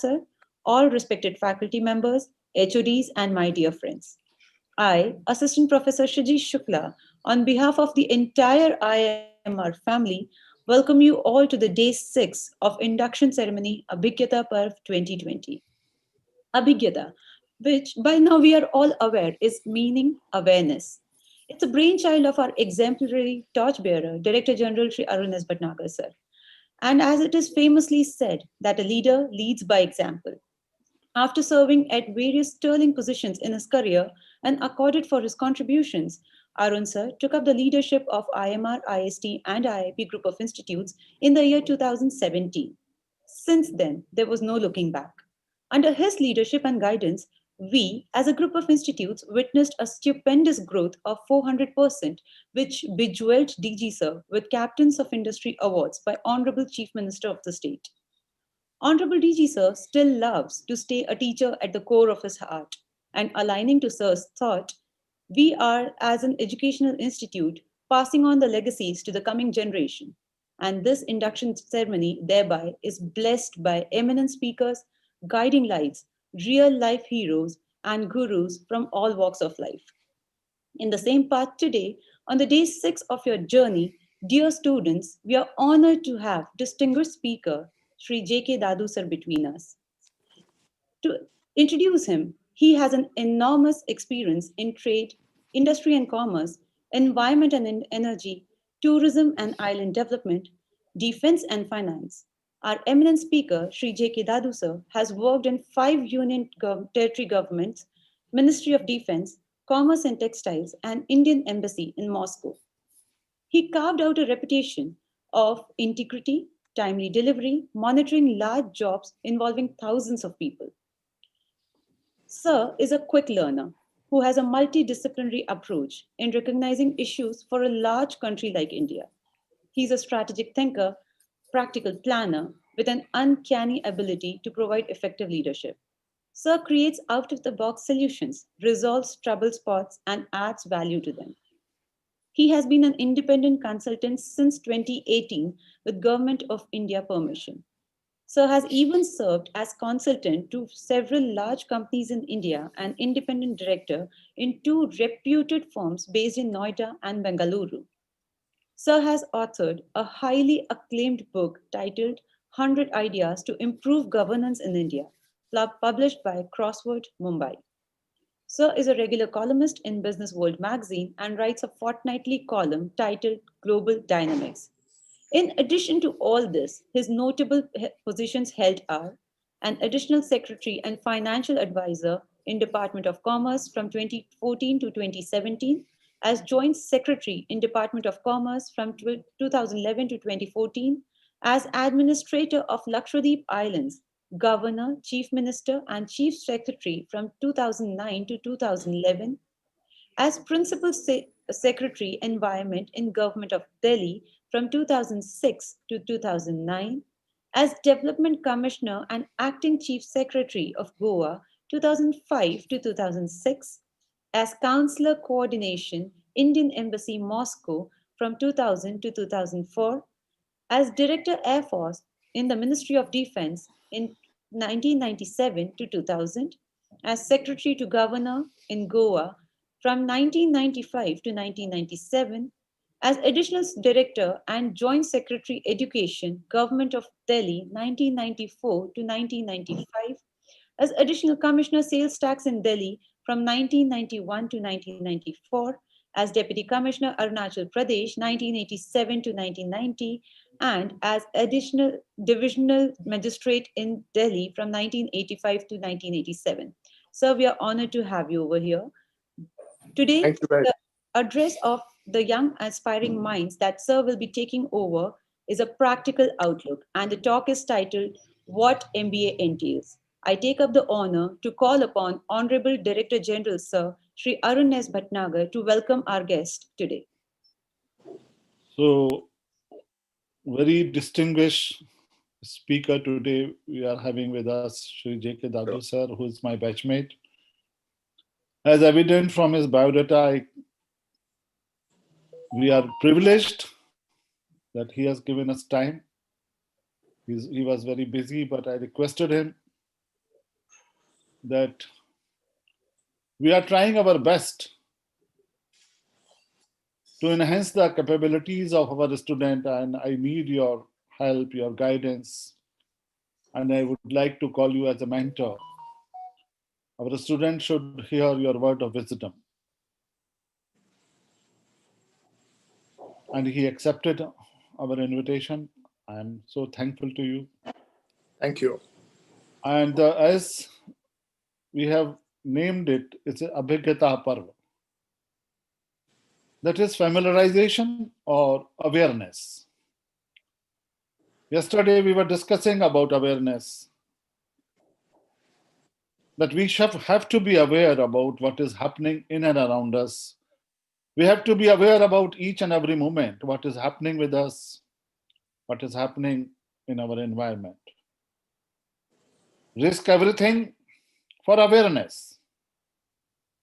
sir, all respected faculty members, HODs, and my dear friends. I, Assistant Professor Shiji Shukla, on behalf of the entire IIMR family, welcome you all to the day 6 of induction ceremony Abhigyata Parv 2020. Abhigyata, which by now we are all aware is meaning awareness. It's a brainchild of our exemplary torchbearer, Director General Shri Arun S. Bhatnagar sir. And as it is famously said, that a leader leads by example. After serving at various sterling positions in his career and accorded for his contributions, Arun sir took up the leadership of IMR, IST, and IIP group of institutes in the year 2017. Since then, there was no looking back. Under his leadership and guidance, we, as a group of institutes, witnessed a stupendous growth of 400%, which bejeweled DG Sir with Captains of Industry awards by Honorable Chief Minister of the state. Honorable DG Sir still loves to stay a teacher at the core of his heart, and aligning to Sir's thought, we are, as an educational institute, passing on the legacies to the coming generation. And this induction ceremony, thereby, is blessed by eminent speakers, guiding lights, real life heroes, and gurus from all walks of life. In the same path today, on the day 6 of your journey, dear students, we are honored to have distinguished speaker Shri J.K. Dadoo sir between us. To introduce him, he has an enormous experience in trade, industry and commerce, environment and energy, tourism and island development, defense and finance. Our eminent speaker, Shri J.K. Dadoo sir, has worked in 5 territory governments, Ministry of Defense, Commerce and Textiles, and Indian Embassy in Moscow. He carved out a reputation of integrity, timely delivery, monitoring large jobs involving thousands of people. Sir is a quick learner who has a multidisciplinary approach in recognizing issues for a large country like India. He's a strategic thinker, practical planner with an uncanny ability to provide effective leadership. Sir creates out of the box solutions, resolves trouble spots, and adds value to them. He has been an independent consultant since 2018 with Government of India permission. Sir has even served as consultant to several large companies in India and independent director in two reputed firms based in Noida and Bengaluru. Sir has authored a highly acclaimed book titled 100 Ideas to Improve Governance in India, published by Crossword, Mumbai. Sir is a regular columnist in Business World magazine and writes a fortnightly column titled Global Dynamics. In addition to all this, his notable positions held are an additional secretary and financial advisor in Department of Commerce from 2014 to 2017, as joint secretary in Department of Commerce from 2011 to 2014, as administrator of Lakshadweep Islands, governor, chief minister, and chief secretary from 2009 to 2011, as Principal Secretary Environment in Government of Delhi from 2006 to 2009, as Development Commissioner and Acting Chief Secretary of Goa 2005 to 2006, as Counselor Coordination Indian Embassy Moscow from 2000 to 2004, as Director Air Force in the Ministry of Defense in 1997 to 2000, as Secretary to Governor in Goa from 1995 to 1997, as Additional Director and Joint Secretary Education, Government of Delhi 1994 to 1995, as Additional Commissioner Sales Tax in Delhi from 1991 to 1994, as Deputy Commissioner Arunachal Pradesh 1987 to 1990, and as Additional Divisional Magistrate in Delhi from 1985 to 1987. Sir, we are honored to have you over here. Today, Thank you very the address of the young aspiring minds that Sir will be taking over is a practical outlook, and the talk is titled What MBA Entails. I take up the honor to call upon Honorable Director General Sir Shri Arun S. Bhatnagar to welcome our guest today. So, very distinguished speaker today we are having with us, Shri J.K. Dadoo sir, who is my batchmate. As evident from his biodata, we are privileged that he has given us time. He was very busy, but I requested him that we are trying our best to enhance the capabilities of our student, and I need your help, your guidance, and I would like to call you as a mentor. Our student should hear your word of wisdom. And he accepted our invitation. I am so thankful to you. Thank you. And as we have named it, it's Abhigyata Parv. That is familiarization or awareness. Yesterday we were discussing about awareness, that we have to be aware about what is happening in and around us. We have to be aware about each and every moment, what is happening with us, what is happening in our environment. Risk everything for awareness,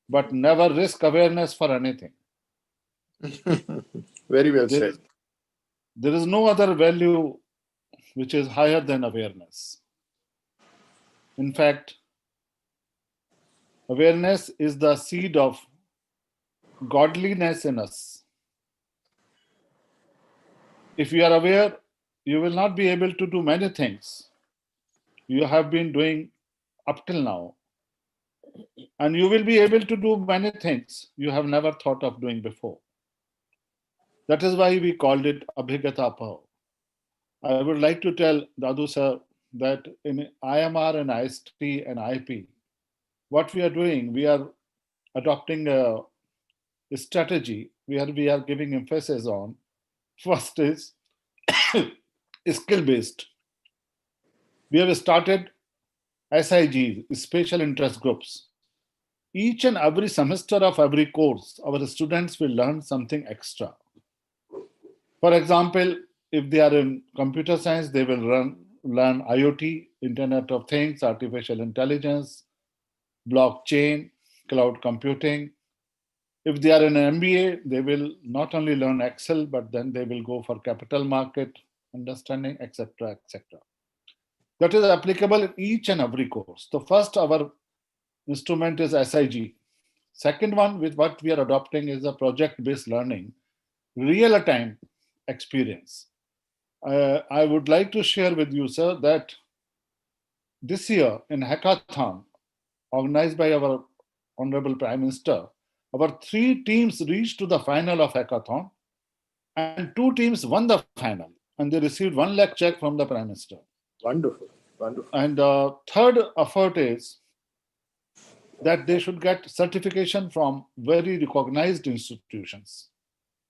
but never risk awareness for anything. Very well said. There is no other value which is higher than awareness. In fact, awareness is the seed of godliness in us. If you are aware, you will not be able to do many things you have been doing up till now. And you will be able to do many things you have never thought of doing before. That is why we called it Abhigyata Parv. I would like to tell Dadoo sir that in IIMR and IST and IP, what we are doing, we are adopting a strategy where we are giving emphasis on. First is skill-based. We have started SIGs, special interest groups. Each and every semester of every course, our students will learn something extra. For example, if they are in computer science, they will learn IoT, Internet of Things, artificial intelligence, blockchain, cloud computing. If they are in an MBA, they will not only learn Excel, but then they will go for capital market understanding, etc., etc. That is applicable in each and every course. So first, our instrument is SIG. Second one, with what we are adopting, is a project-based learning, real-time experience. I would like to share with you, sir, that this year in hackathon organized by our Honorable Prime Minister, our 3 teams reached to the final of hackathon, and 2 teams won the final, and they received 1 lakh check from the Prime Minister. Wonderful, wonderful. And the third effort is that they should get certification from very recognized institutions.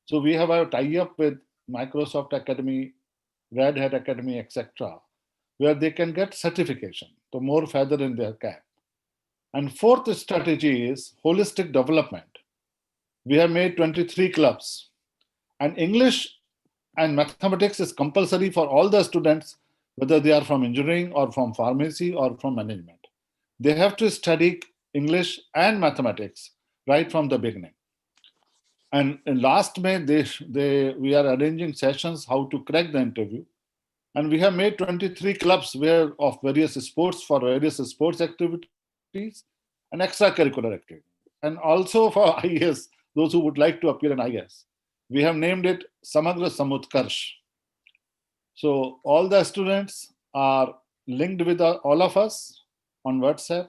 So we have a tie-up with Microsoft Academy, Red Hat Academy, etc., where they can get certification, so more feather in their cap. And fourth strategy is holistic development. We have made 23 clubs, and English and mathematics is compulsory for all the students, whether they are from engineering or from pharmacy or from management. They have to study English and mathematics right from the beginning. And in last May, we are arranging sessions how to crack the interview. And we have made 23 clubs where of various sports for various sports activities and extracurricular activities. And also for IAS, those who would like to appear in IAS. We have named it Samagra Samutkarsh. So all the students are linked with all of us on WhatsApp.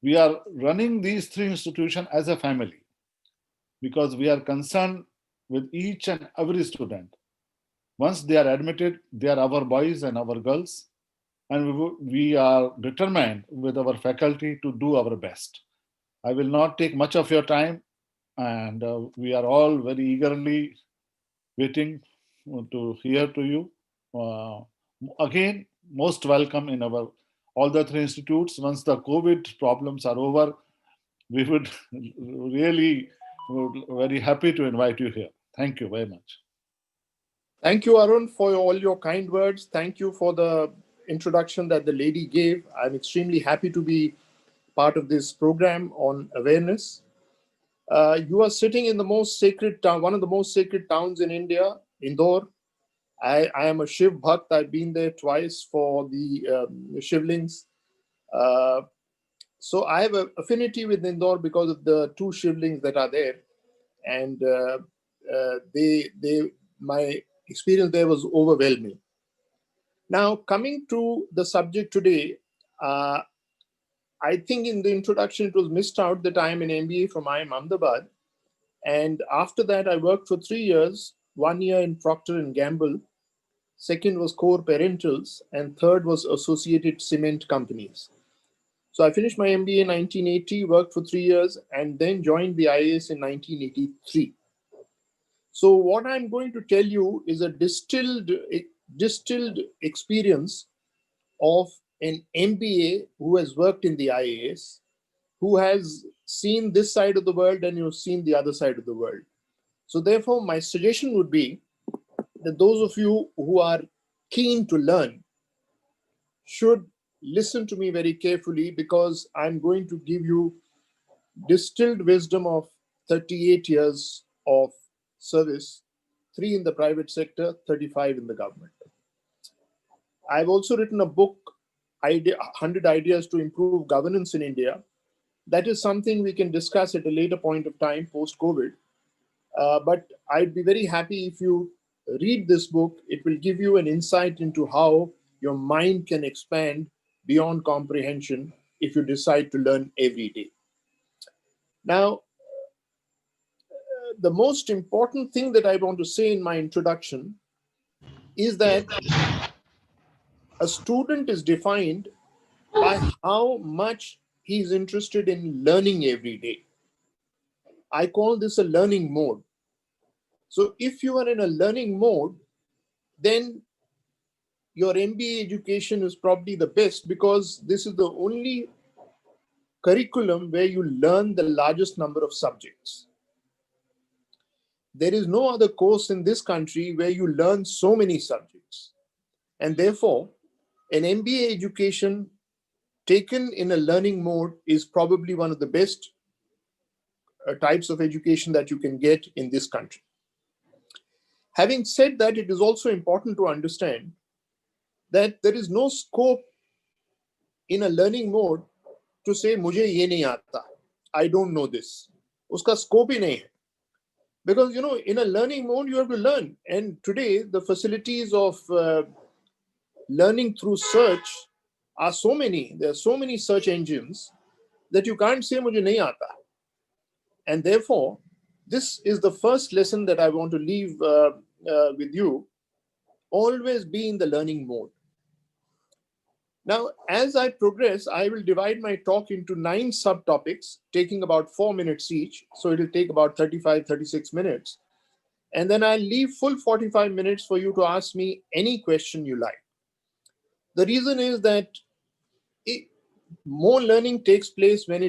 We are running these 3 institutions as a family because we are concerned with each and every student. Once they are admitted, they are our boys and our girls, and we are determined with our faculty to do our best. I will not take much of your time, and we are all very eagerly waiting to hear to you. Again, most welcome in our all the 3 institutes. Once the COVID problems are over, we would really very happy to invite you here. Thank you very much. Thank you, Arun, for all your kind words. Thank you for the introduction that the lady gave. I'm extremely happy to be part of this program on awareness. You are sitting in the most sacred town, one of the most sacred towns in India, Indore. I am a Shiv Bhakt. I've been there twice for the Shivlings. So I have an affinity with Indore because of the two shivlings that are there, and my experience there was overwhelming. Now, coming to the subject today, uh, I think in the introduction it was missed out that I am an MBA from IIM Ahmedabad, and after that I worked for 3 years. 1 year in Procter and Gamble, second was Core Parentals, and third was Associated Cement Companies. So I finished my MBA in 1980, worked for 3 years, and then joined the IAS in 1983. So what I'm going to tell you is a distilled experience of an MBA who has worked in the IAS, who has seen this side of the world and you've seen the other side of the world. So therefore, my suggestion would be that those of you who are keen to learn should listen to me very carefully, because I'm going to give you distilled wisdom of 38 years of service, 3 in the private sector, 35 in the government. I've also written a book, 100 Ideas to Improve Governance in India. That is something we can discuss at a later point of time, post-COVID. But I'd be very happy if you read this book. It will give you an insight into how your mind can expand beyond comprehension if you decide to learn every day. Now, the most important thing that I want to say in my introduction is that a student is defined by how much he is interested in learning every day. I call this a learning mode. So if you are in a learning mode, then your MBA education is probably the best, because this is the only curriculum where you learn the largest number of subjects. There is no other course in this country where you learn so many subjects. And therefore, an MBA education taken in a learning mode is probably one of the best types of education that you can get in this country. Having said that, it is also important to understand that there is no scope in a learning mode to say, "Mujhe ye nahi aata, I don't know this." Uska scope hi nahi hai. Because, in a learning mode, you have to learn. And today, the facilities of learning through search are so many. There are so many search engines that you can't say, "Mujhe nahi aata." And therefore, this is the first lesson that I want to leave with you. Always be in the learning mode. Now, as I progress, I will divide my talk into 9 subtopics, taking about 4 minutes each. So it will take about 35, 36 minutes. And then I'll leave full 45 minutes for you to ask me any question you like. The reason is that more learning takes place when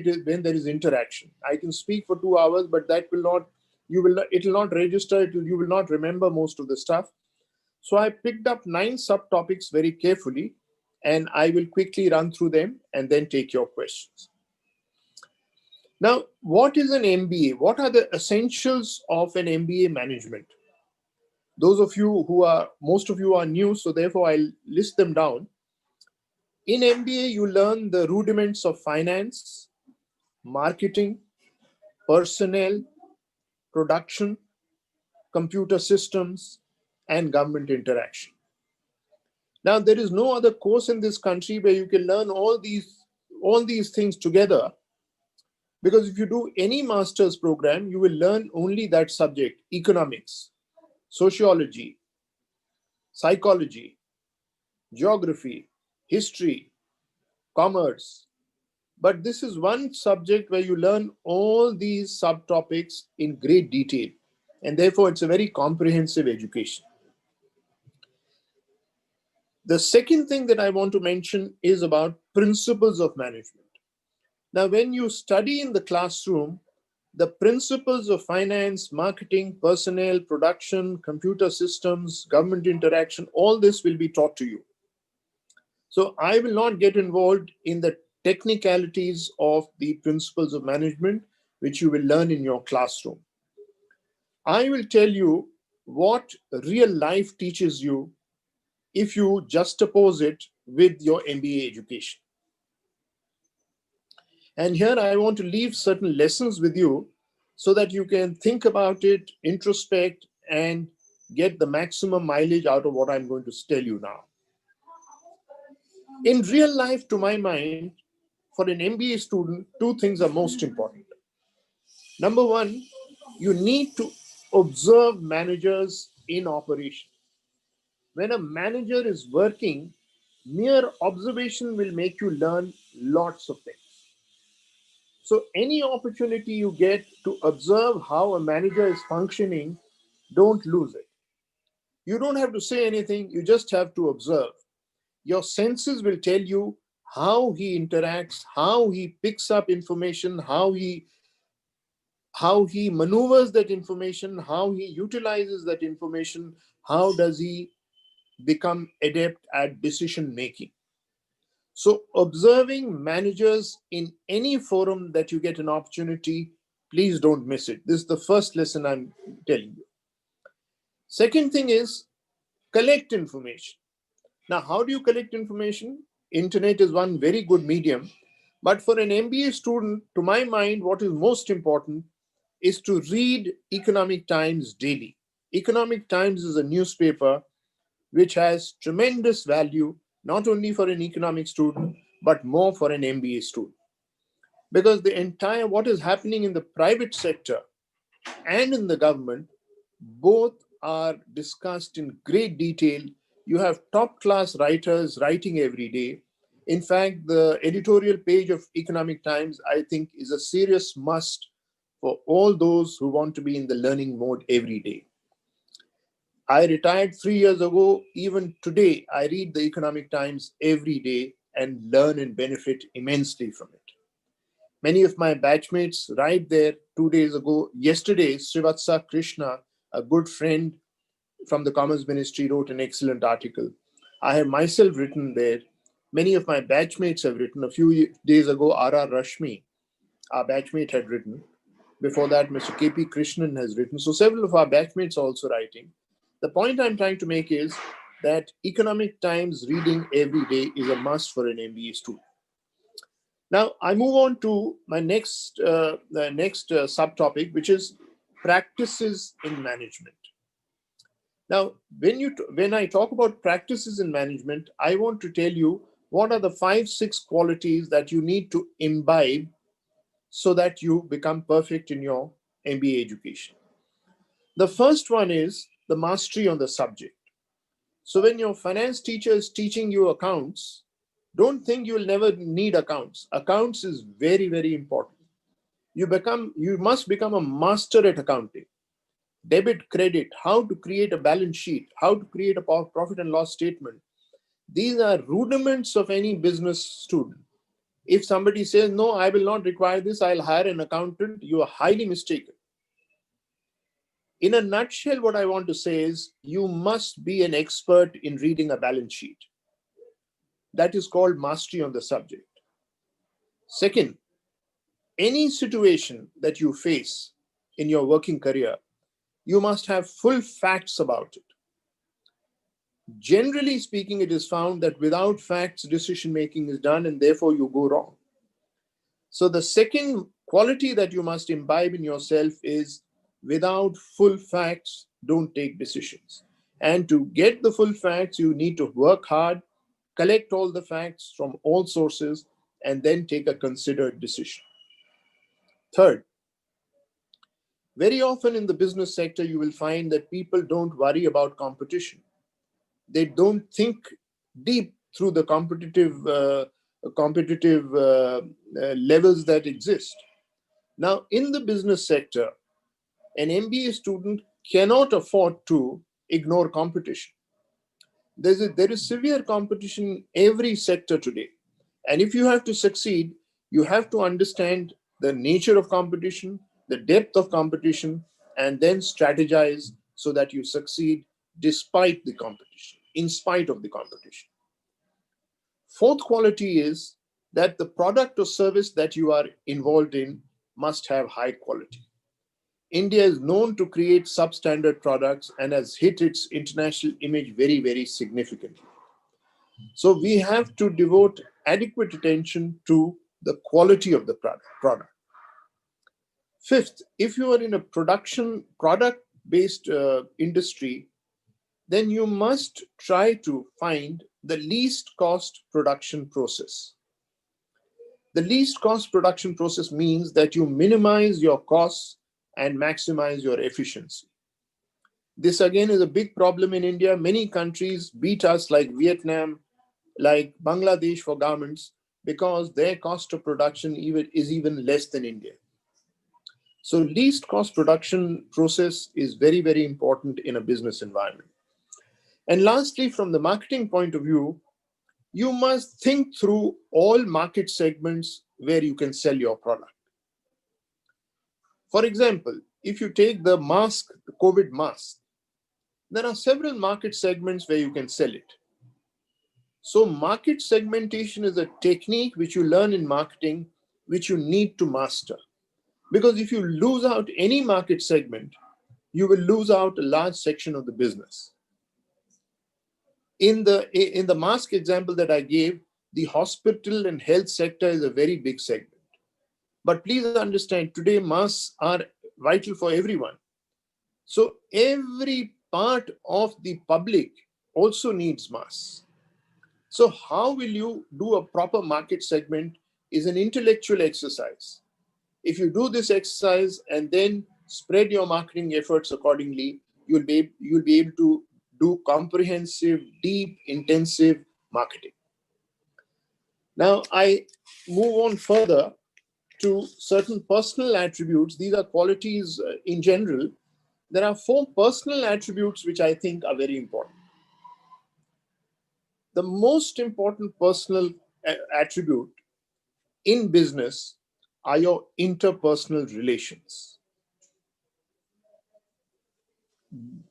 there is interaction. I can speak for 2 hours, but it will not register. You will not remember most of the stuff. So I picked up 9 subtopics very carefully, and I will quickly run through them and then take your questions. Now, what is an MBA? What are the essentials of an MBA management? Most of you are new, so therefore I'll list them down. In MBA, you learn the rudiments of finance, marketing, personnel, production, computer systems, and government interaction. Now, there is no other course in this country where you can learn all these things together, because if you do any master's program, you will learn only that subject: economics, sociology, psychology, geography, history, commerce. But this is one subject where you learn all these subtopics in great detail, and therefore it's a very comprehensive education. The second thing that I want to mention is about principles of management. Now, when you study in the classroom, the principles of finance, marketing, personnel, production, computer systems, government interaction, all this will be taught to you. So I will not get involved in the technicalities of the principles of management, which you will learn in your classroom. I will tell you what real life teaches you if you juxtapose it with your MBA education. And here I want to leave certain lessons with you so that you can think about it, introspect, and get the maximum mileage out of what I'm going to tell you now. In real life, to my mind, for an MBA student, two things are most important. Number one, you need to observe managers in operation. When a manager is working, mere observation will make you learn lots of things. So, any opportunity you get to observe how a manager is functioning, don't lose it. You don't have to say anything, you just have to observe. Your senses will tell you how he interacts, how he picks up information, how he maneuvers that information, how he utilizes that information, how does he become adept at decision making. So, observing managers in any forum that you get an opportunity, please don't miss it. This is the first lesson I'm telling you. Second thing is collect information. Now, how do you collect information? Internet is one very good medium. But for an MBA student, to my mind, what is most important is to read Economic Times daily. Economic Times is a newspaper which has tremendous value, not only for an economic student, but more for an MBA student. Because the entire what is happening in the private sector and in the government, both are discussed in great detail. You have top class writers writing every day. In fact, the editorial page of Economic Times, I think, is a serious must for all those who want to be in the learning mode every day. I retired 3 years ago. Even today, I read the Economic Times every day and learn and benefit immensely from it. Many of my batchmates write there 2 days ago. Yesterday, Srivatsa Krishna, a good friend from the Commerce Ministry, wrote an excellent article. I have myself written there. Many of my batchmates have written. A few days ago, R.R. Rashmi, our batchmate, had written. Before that, Mr. K.P. Krishnan has written. So several of our batchmates are also writing. The point I'm trying to make is that Economic Times reading every day is a must for an MBA student. Now, I move on to my next subtopic, which is practices in management. Now, when I talk about practices in management, I want to tell you what are the 5-6 qualities that you need to imbibe so that you become perfect in your MBA education. The first one is the mastery on the subject. So when your finance teacher is teaching you accounts, don't think you will never need accounts. Accounts is very, very important. You must become a master at accounting. Debit, credit, how to create a balance sheet, how to create a profit and loss statement. These are rudiments of any business student. If somebody says, no, I will not require this, I'll hire an accountant, you are highly mistaken. In a nutshell, what I want to say is you must be an expert in reading a balance sheet. That is called mastery on the subject. Second, any situation that you face in your working career, you must have full facts about it. Generally speaking, it is found that without facts, decision making is done and therefore you go wrong. So the second quality that you must imbibe in yourself is without full facts, don't take decisions. And to get the full facts, you need to work hard, collect all the facts from all sources, and then take a considered decision. Third, very often in the business sector, you will find that people don't worry about competition. They don't think deep through the competitive levels that exist. Now, in the business sector, an MBA student cannot afford to ignore competition. There is severe competition in every sector today. And if you have to succeed, you have to understand the nature of competition, the depth of competition, and then strategize so that you succeed despite the competition, in spite of the competition. Fourth quality is that the product or service that you are involved in must have high quality. India is known to create substandard products and has hit its international image very, very significantly. So we have to devote adequate attention to the quality of the product. Fifth, if you are in a product-based industry, then you must try to find the least cost production process. The least cost production process means that you minimize your costs and maximize your efficiency. This again is a big problem in India. Many countries beat us, like Vietnam, like Bangladesh, for garments, because their cost of production is even less than India. So least cost production process is very, very important in a business environment. And lastly, from the marketing point of view, you must think through all market segments where you can sell your product. For example, if you take the mask, the COVID mask, there are several market segments where you can sell it. So market segmentation is a technique which you learn in marketing, which you need to master. Because if you lose out any market segment, you will lose out a large section of the business. In the mask example that I gave, the hospital and health sector is a very big segment. But please understand, today masks are vital for everyone. So every part of the public also needs masks. So how will you do a proper market segment is an intellectual exercise. If you do this exercise and then spread your marketing efforts accordingly, you'll be able to do comprehensive, deep, intensive marketing. Now I move on further to certain personal attributes. These are qualities in general. There are 4 personal attributes which I think are very important. The most important personal attribute in business are your interpersonal relations.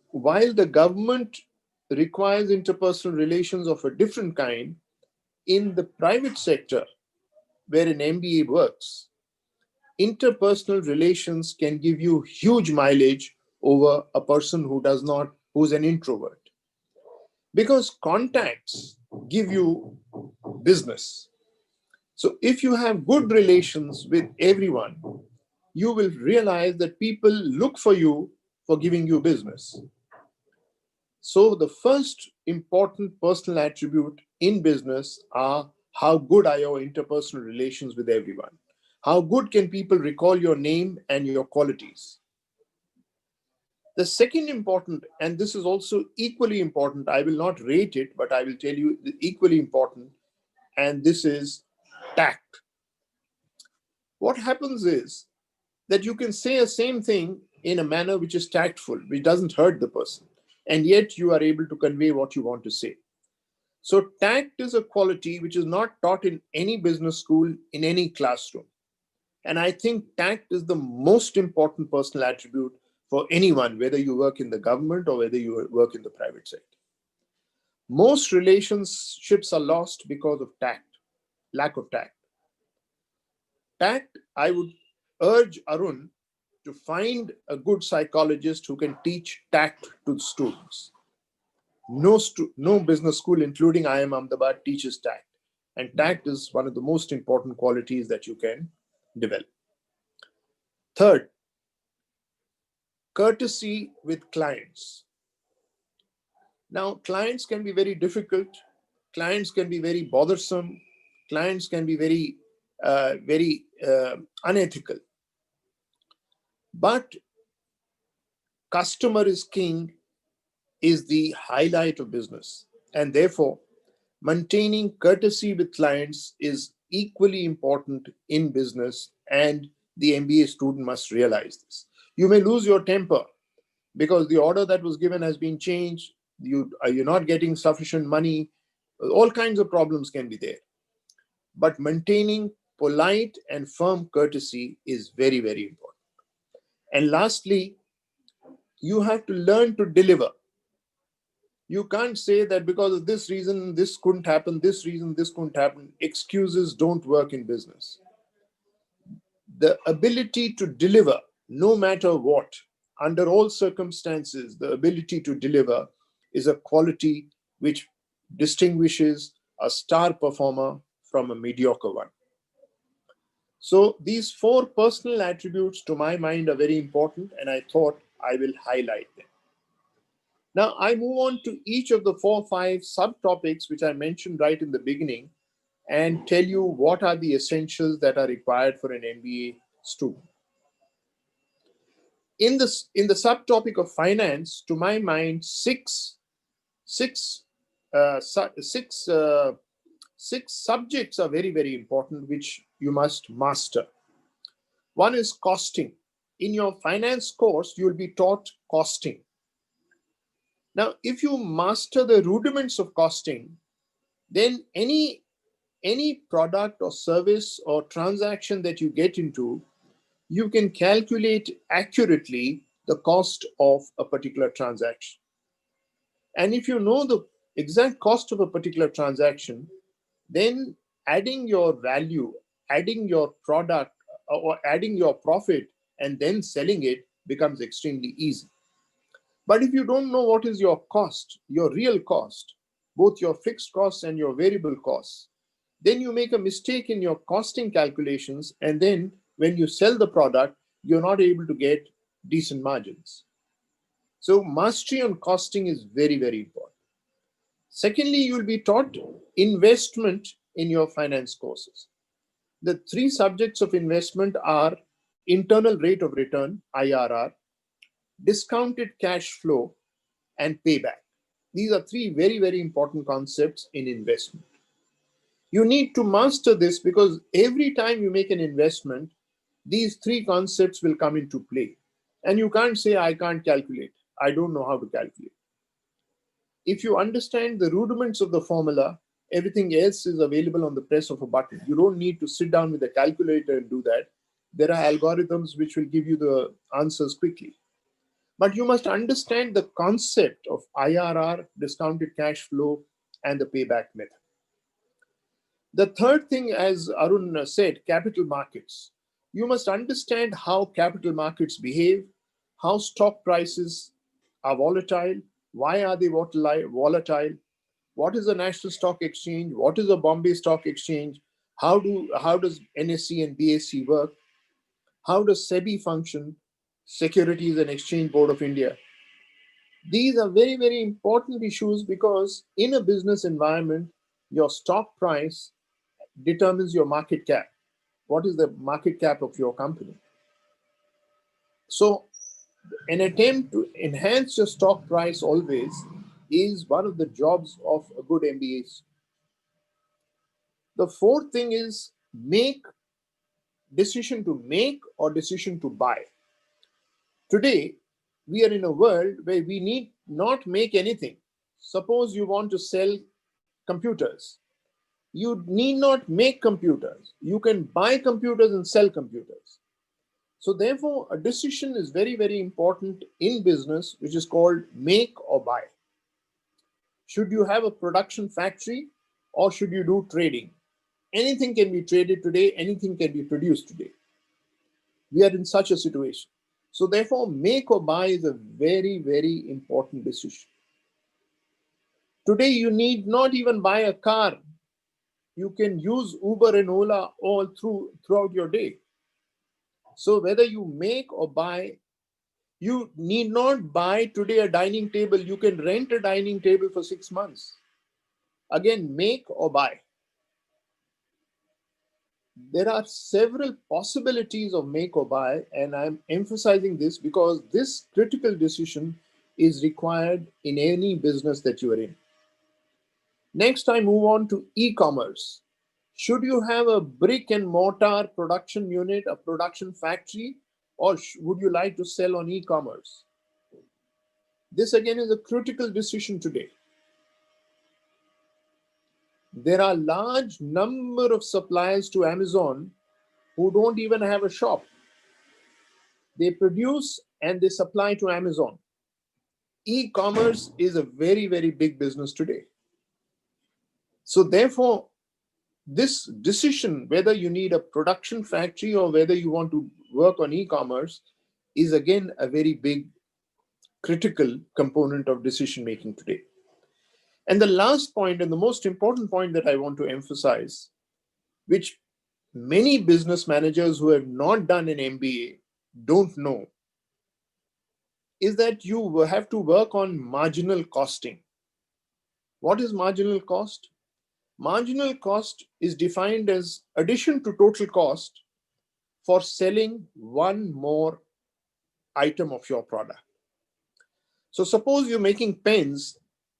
While the government requires interpersonal relations of a different kind, in the private sector, where an MBA works, interpersonal relations can give you huge mileage over a person who's an introvert. Because contacts give you business. So if you have good relations with everyone, you will realize that people look for you for giving you business. So the first important personal attribute in business are how good are your interpersonal relations with everyone. How good can people recall your name and your qualities? The second important, and this is also equally important, I will not rate it, but I will tell you equally important, and this is tact. What happens is that you can say the same thing in a manner which is tactful, which doesn't hurt the person, and yet you are able to convey what you want to say. So tact is a quality which is not taught in any business school, in any classroom. And I think tact is the most important personal attribute for anyone, whether you work in the government or whether you work in the private sector. Most relationships are lost because of tact, lack of tact. Tact, I would urge Arun to find a good psychologist who can teach tact to the students. No business school, including IIM Ahmedabad, teaches tact. And tact is one of the most important qualities that you can develop. Third, courtesy with clients. Now, clients can be very difficult. Clients can be very bothersome. Clients can be very unethical. But customer is king is the highlight of business. And therefore, maintaining courtesy with clients is equally important in business, and the MBA student must realize this. You may lose your temper because the order that was given has been changed. You're not getting sufficient money. All kinds of problems can be there. But maintaining polite and firm courtesy is very, very important. And lastly, you have to learn to deliver. You can't say that because of this reason, this couldn't happen, this reason, this couldn't happen. Excuses don't work in business. The ability to deliver, no matter what, under all circumstances, the ability to deliver is a quality which distinguishes a star performer from a mediocre one. So these 4 personal attributes to my mind are very important, and I thought I will highlight them. Now I move on to each of the 4 or 5 subtopics which I mentioned right in the beginning and tell you what are the essentials that are required for an MBA student. In the subtopic of finance, to my mind, six subjects are very, very important, which you must master. One is costing. In your finance course, you'll be taught costing. Now, if you master the rudiments of costing, then any product or service or transaction that you get into, you can calculate accurately the cost of a particular transaction. And if you know the exact cost of a particular transaction, then adding your value, adding your product, or adding your profit, and then selling it becomes extremely easy. But if you don't know what is your cost, your real cost, both your fixed costs and your variable costs, then you make a mistake in your costing calculations, and then when you sell the product, you're not able to get decent margins. So mastery on costing is very, very important. Secondly, you'll be taught investment in your finance courses. The 3 subjects of investment are internal rate of return, IRR, discounted cash flow, and payback. These are 3 very, very important concepts in investment. You need to master this because every time you make an investment, these 3 concepts will come into play. And you can't say, I can't calculate. I don't know how to calculate. If you understand the rudiments of the formula, everything else is available on the press of a button. You don't need to sit down with a calculator and do that. There are algorithms which will give you the answers quickly. But you must understand the concept of IRR, discounted cash flow, and the payback method. The third thing, as Arun said, capital markets. You must understand how capital markets behave, how stock prices are volatile, why are they volatile, what is the National Stock Exchange, what is the Bombay Stock Exchange, how does NSE and BSE work, how does SEBI function, Securities and Exchange Board of India. These are very, very important issues because in a business environment, your stock price determines your market cap. What is the market cap of your company? So an attempt to enhance your stock price always is one of the jobs of a good MBA. The fourth thing is decision to make or decision to buy. Today, we are in a world where we need not make anything. Suppose you want to sell computers. You need not make computers. You can buy computers and sell computers. So therefore, a decision is very, very important in business, which is called make or buy. Should you have a production factory or should you do trading? Anything can be traded today, anything can be produced today. We are in such a situation. So therefore, make or buy is a very, very important decision. Today, you need not even buy a car. You can use Uber and Ola all throughout your day. So whether you make or buy, you need not buy today a dining table. You can rent a dining table for 6 months. Again, make or buy. There are several possibilities of make or buy, and I'm emphasizing this because this critical decision is required in any business that you are in. Next, I move on to e-commerce. Should you have a brick and mortar production unit, a production factory, or would you like to sell on e-commerce? This again is a critical decision today. There are large number of suppliers to Amazon who don't even have a shop. They produce and they supply to Amazon. E-commerce is a very, very big business today. So therefore, this decision, whether you need a production factory or whether you want to work on e-commerce, is again a very big critical component of decision making today. And the last point and the most important point that I want to emphasize, which many business managers who have not done an MBA don't know is that you have to work on marginal costing. What is marginal cost? Marginal cost is defined as addition to total cost for selling one more item of your product. So suppose you're making pens.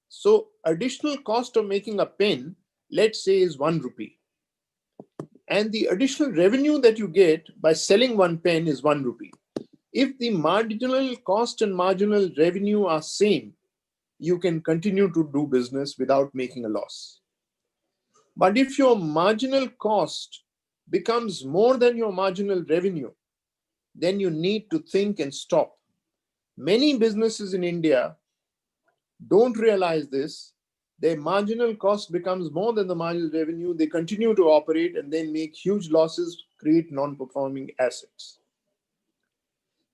So additional cost of making a pen, let's say, is 1 rupee. And the additional revenue that you get by selling one pen is 1 rupee. If the marginal cost and marginal revenue are same, you can continue to do business without making a loss. But if your marginal cost becomes more than your marginal revenue, then you need to think and stop. Many businesses in India don't realize this. Their marginal cost becomes more than the marginal revenue. They continue to operate and then make huge losses, create non-performing assets.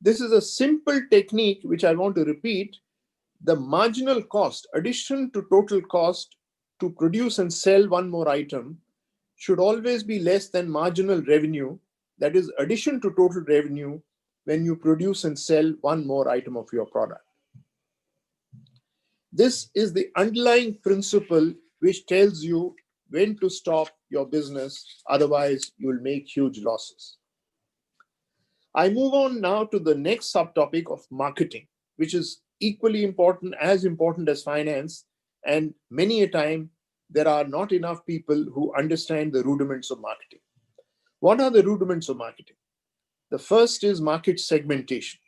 This is a simple technique which I want to repeat. The marginal cost, addition to total cost to produce and sell one more item, should always be less than marginal revenue, that is addition to total revenue, when you produce and sell one more item of your product. This is the underlying principle which tells you when to stop your business, otherwise you will make huge losses. I move on now to the next subtopic of marketing, which is equally important as finance, and many a time there are not enough people who understand the rudiments of marketing. What are the rudiments of marketing? The first is market segmentation.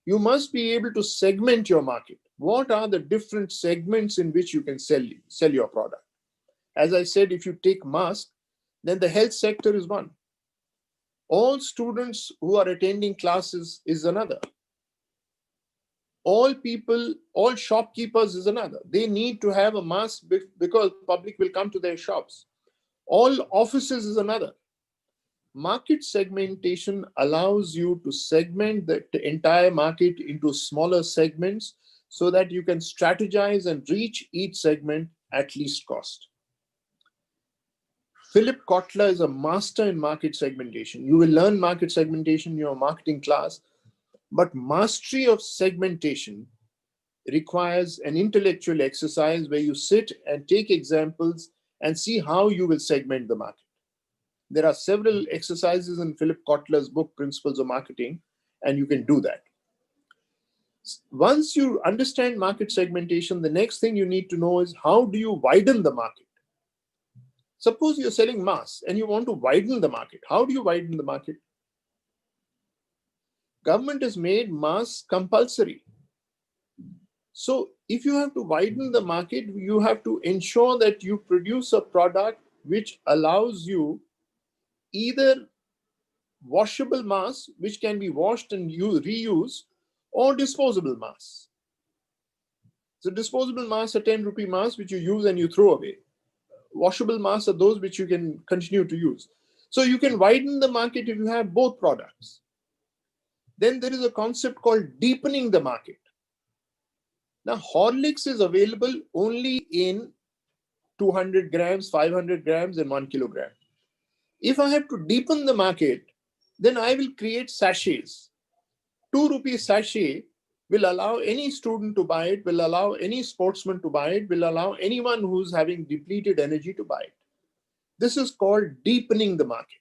You must be able to segment your market. What are the different segments in which you can sell your product? As I said, if you take mask, then the health sector is one. All students who are attending classes is another. All people, all shopkeepers is another. They need to have a mask because public will come to their shops. All offices is another. Market segmentation allows you to segment the entire market into smaller segments so that you can strategize and reach each segment at least cost. Philip Kotler is a master in market segmentation. You will learn market segmentation in your marketing class, but mastery of segmentation requires an intellectual exercise where you sit and take examples and see how you will segment the market. There are several exercises in Philip Kotler's book, Principles of Marketing, and you can do that. Once you understand market segmentation, the next thing you need to know is how do you widen the market? Suppose you're selling masks and you want to widen the market. How do you widen the market? Government has made masks compulsory. So if you have to widen the market, you have to ensure that you produce a product which allows you either washable masks, which can be washed and reused, or disposable masks. So disposable masks are 10 rupee masks, which you use and you throw away. Washable masks are those which you can continue to use. So you can widen the market if you have both products. Then there is a concept called deepening the market. Now, Horlicks is available only in 200 grams, 500 grams, and 1 kilogram. If I have to deepen the market, then I will create sachets. 2 rupee sachet will allow any student to buy it, will allow any sportsman to buy it, will allow anyone who's having depleted energy to buy it. This is called deepening the market.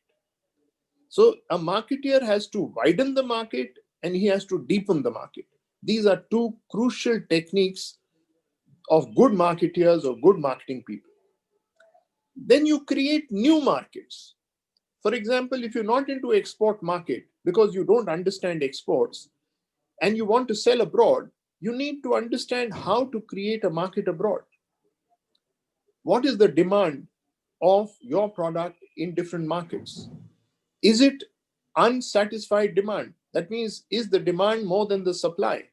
So a marketeer has to widen the market and he has to deepen the market. These are two crucial techniques of good marketeers or good marketing people. Then you create new markets. For example, if you're not into export market because you don't understand exports and you want to sell abroad, you need to understand how to create a market abroad. What is the demand of your product in different markets? Is it unsatisfied demand? That means, is the demand more than the supply?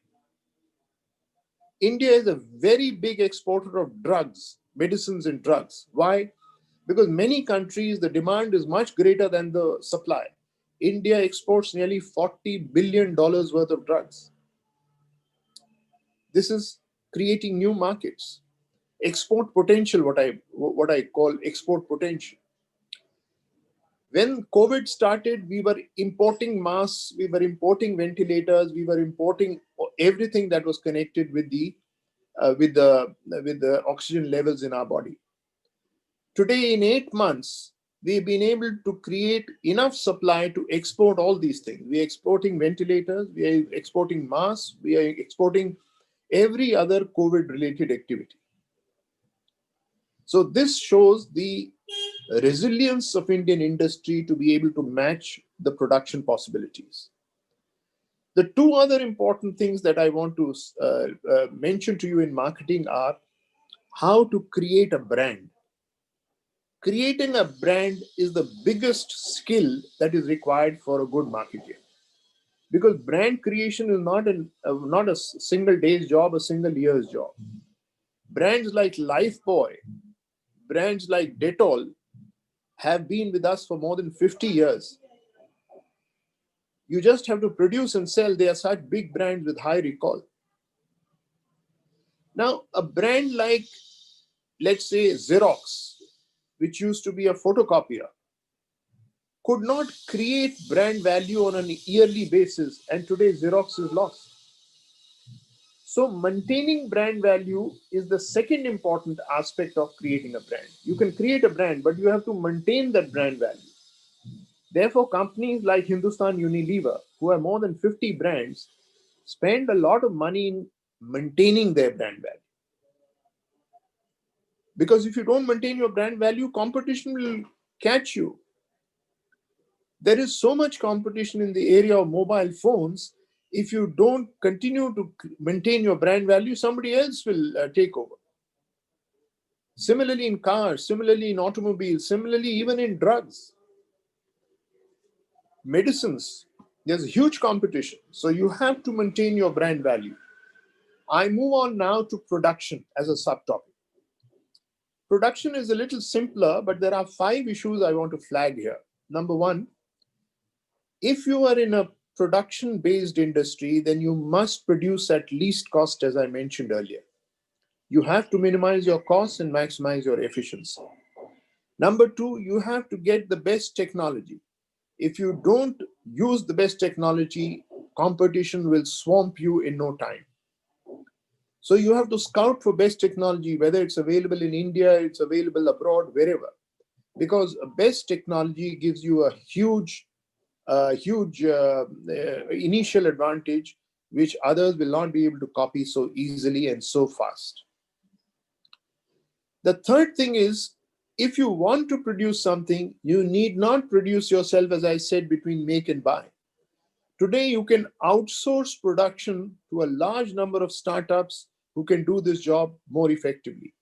India is a very big exporter of drugs, medicines and drugs. Why? Because many countries, the demand is much greater than the supply. India exports nearly $40 billion worth of drugs. This is creating new markets. Export potential, what I call export potential. When COVID started, we were importing masks, we were importing ventilators, we were importing everything that was connected with the oxygen levels in our body. Today, in 8 months, we've been able to create enough supply to export all these things. We are exporting ventilators, we are exporting masks, we are exporting every other COVID-related activity. So this shows the resilience of Indian industry to be able to match the production possibilities. The two other important things that I want to mention to you in marketing are how to create a brand. Creating a brand is the biggest skill that is required for a good marketer, because brand creation is not a single day's job, a single year's job. Brands like Lifebuoy, brands like Dettol have been with us for more than 50 years. You just have to produce and sell. They are such big brands with high recall. Now, a brand like, let's say, Xerox, which used to be a photocopier, could not create brand value on an yearly basis, and today Xerox is lost. So maintaining brand value is the second important aspect of creating a brand. You can create a brand, but you have to maintain that brand value. Therefore, companies like Hindustan Unilever, who have more than 50 brands, spend a lot of money in maintaining their brand value. Because if you don't maintain your brand value, competition will catch you. There is so much competition in the area of mobile phones. If you don't continue to maintain your brand value, somebody else will take over. Similarly in cars, similarly in automobiles, similarly even in drugs, medicines, there's a huge competition. So you have to maintain your brand value. I move on now to production as a subtopic. Production is a little simpler, but there are 5 issues I want to flag here. Number one, if you are in a production-based industry, then you must produce at least cost, as I mentioned earlier. You have to minimize your costs and maximize your efficiency. Number two, you have to get the best technology. If you don't use the best technology, competition will swamp you in no time. So you have to scout for best technology, whether it's available in India, it's available abroad, wherever. Because best technology gives you a huge initial advantage, which others will not be able to copy so easily and so fast. The third thing is, if you want to produce something, you need not produce yourself, as I said, between make and buy. Today, you can outsource production to a large number of startups who can do this job more effectively.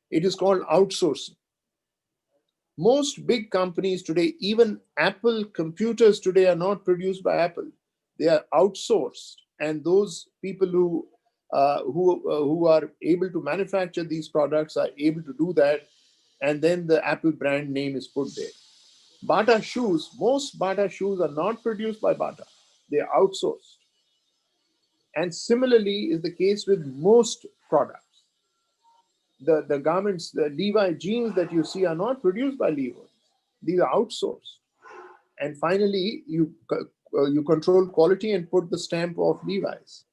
It is called outsourcing. Most big companies today, even Apple computers today, are not produced by Apple. They are outsourced, and those people who are able to manufacture these products are able to do that, and then the Apple brand name is put there. Bata shoes, most Bata shoes are not produced by Bata. They are outsourced. And similarly is the case with most products. The garments, the Levi jeans that you see are not produced by Levi. These are outsourced. And finally, you control quality and put the stamp of Levi's.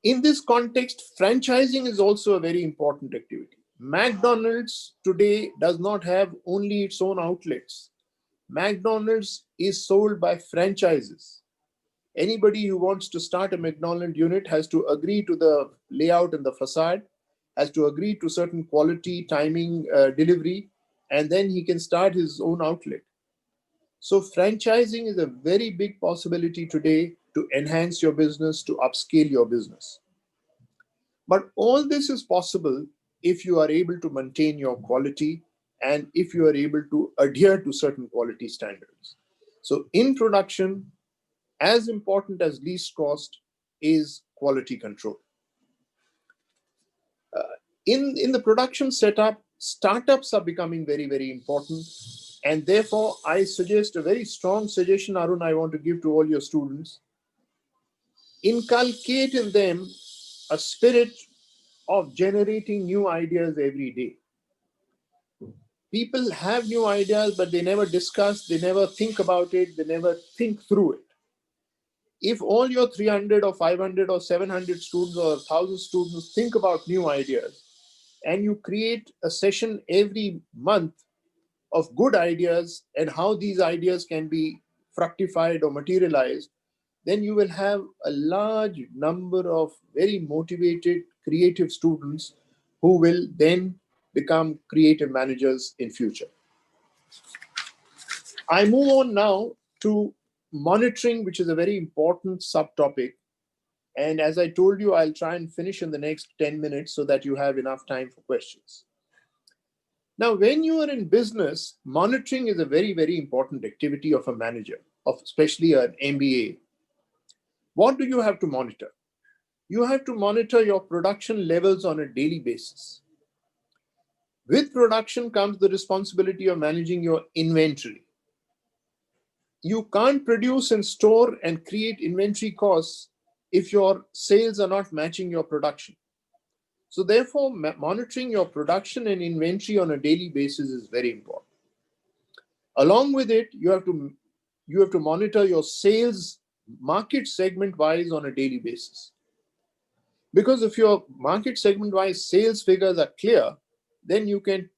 In this context, franchising is also a very important activity. McDonald's today does not have only its own outlets. McDonald's is sold by franchises. Anybody who wants to start a McDonald's unit has to agree to the layout and the facade, has to agree to certain quality, timing, delivery, and then he can start his own outlet. So franchising is a very big possibility today to enhance your business, to upscale your business. But all this is possible if you are able to maintain your quality and if you are able to adhere to certain quality standards. So in production, as important as least cost is quality control. In the production setup, startups are becoming very, very important. And therefore, I suggest a very strong suggestion, Arun, I want to give to all your students. Inculcate in them a spirit of generating new ideas every day. People have new ideas, but they never discuss, they never think about it, they never think through it. If all your 300 or 500 or 700 students or 1,000 students think about new ideas, and you create a session every month of good ideas and how these ideas can be fructified or materialized, then you will have a large number of very motivated, creative students who will then become creative managers in future. I move on now to monitoring, which is a very important subtopic. And as I told you, I'll try and finish in the next 10 minutes so that you have enough time for questions. Now, when you are in business, monitoring is a very, very important activity of a manager, of especially an MBA. What do you have to monitor? You have to monitor your production levels on a daily basis. With production comes the responsibility of managing your inventory. You can't produce and store and create inventory costs if your sales are not matching your production. So therefore, monitoring your production and inventory on a daily basis is very important. Along with it, you have to monitor your sales market segment wise on a daily basis. Because if your market segment wise sales figures are clear, then you can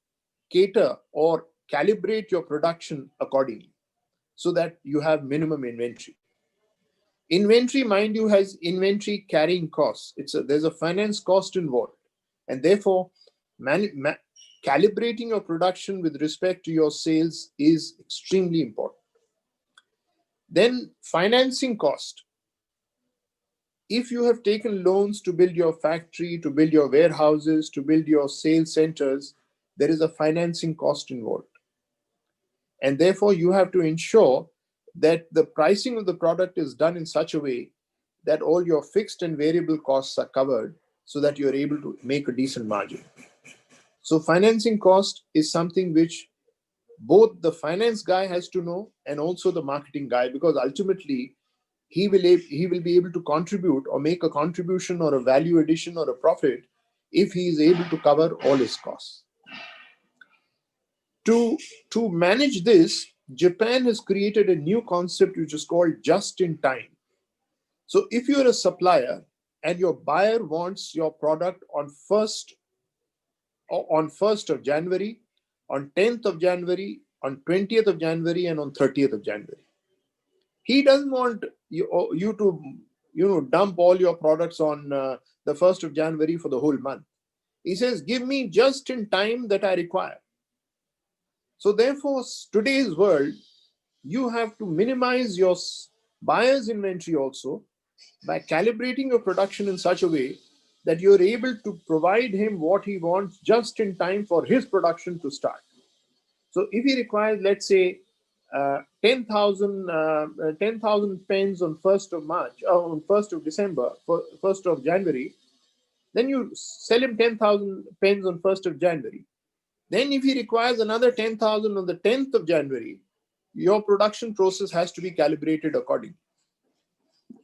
cater or calibrate your production accordingly so that you have minimum inventory. Inventory, mind you, has inventory carrying costs. There's a finance cost involved, and therefore calibrating your production with respect to your sales is extremely important. Then financing cost. If you have taken loans to build your factory, to build your warehouses, to build your sales centers, there is a financing cost involved. And therefore, you have to ensure that the pricing of the product is done in such a way that all your fixed and variable costs are covered so that you're able to make a decent margin. So financing cost is something which both the finance guy has to know and also the marketing guy, because ultimately he will be able to contribute or make a contribution or a value addition or a profit if he is able to cover all his costs. To manage this, Japan has created a new concept which is called just in time. So if you're a supplier and your buyer wants your product on 1st of January, on 10th of January, on 20th of January, and on 30th of January, he doesn't want you to dump all your products on the 1st of January for the whole month. He says, give me just in time that I require. So therefore, today's world, you have to minimize your buyer's inventory also by calibrating your production in such a way that you're able to provide him what he wants just in time for his production to start. So if he requires, let's say, 10,000 pens on 1st of March, or on 1st of December, 1st of January, then you sell him 10,000 pens on 1st of January. Then if he requires another 10,000 on the 10th of January, your production process has to be calibrated accordingly.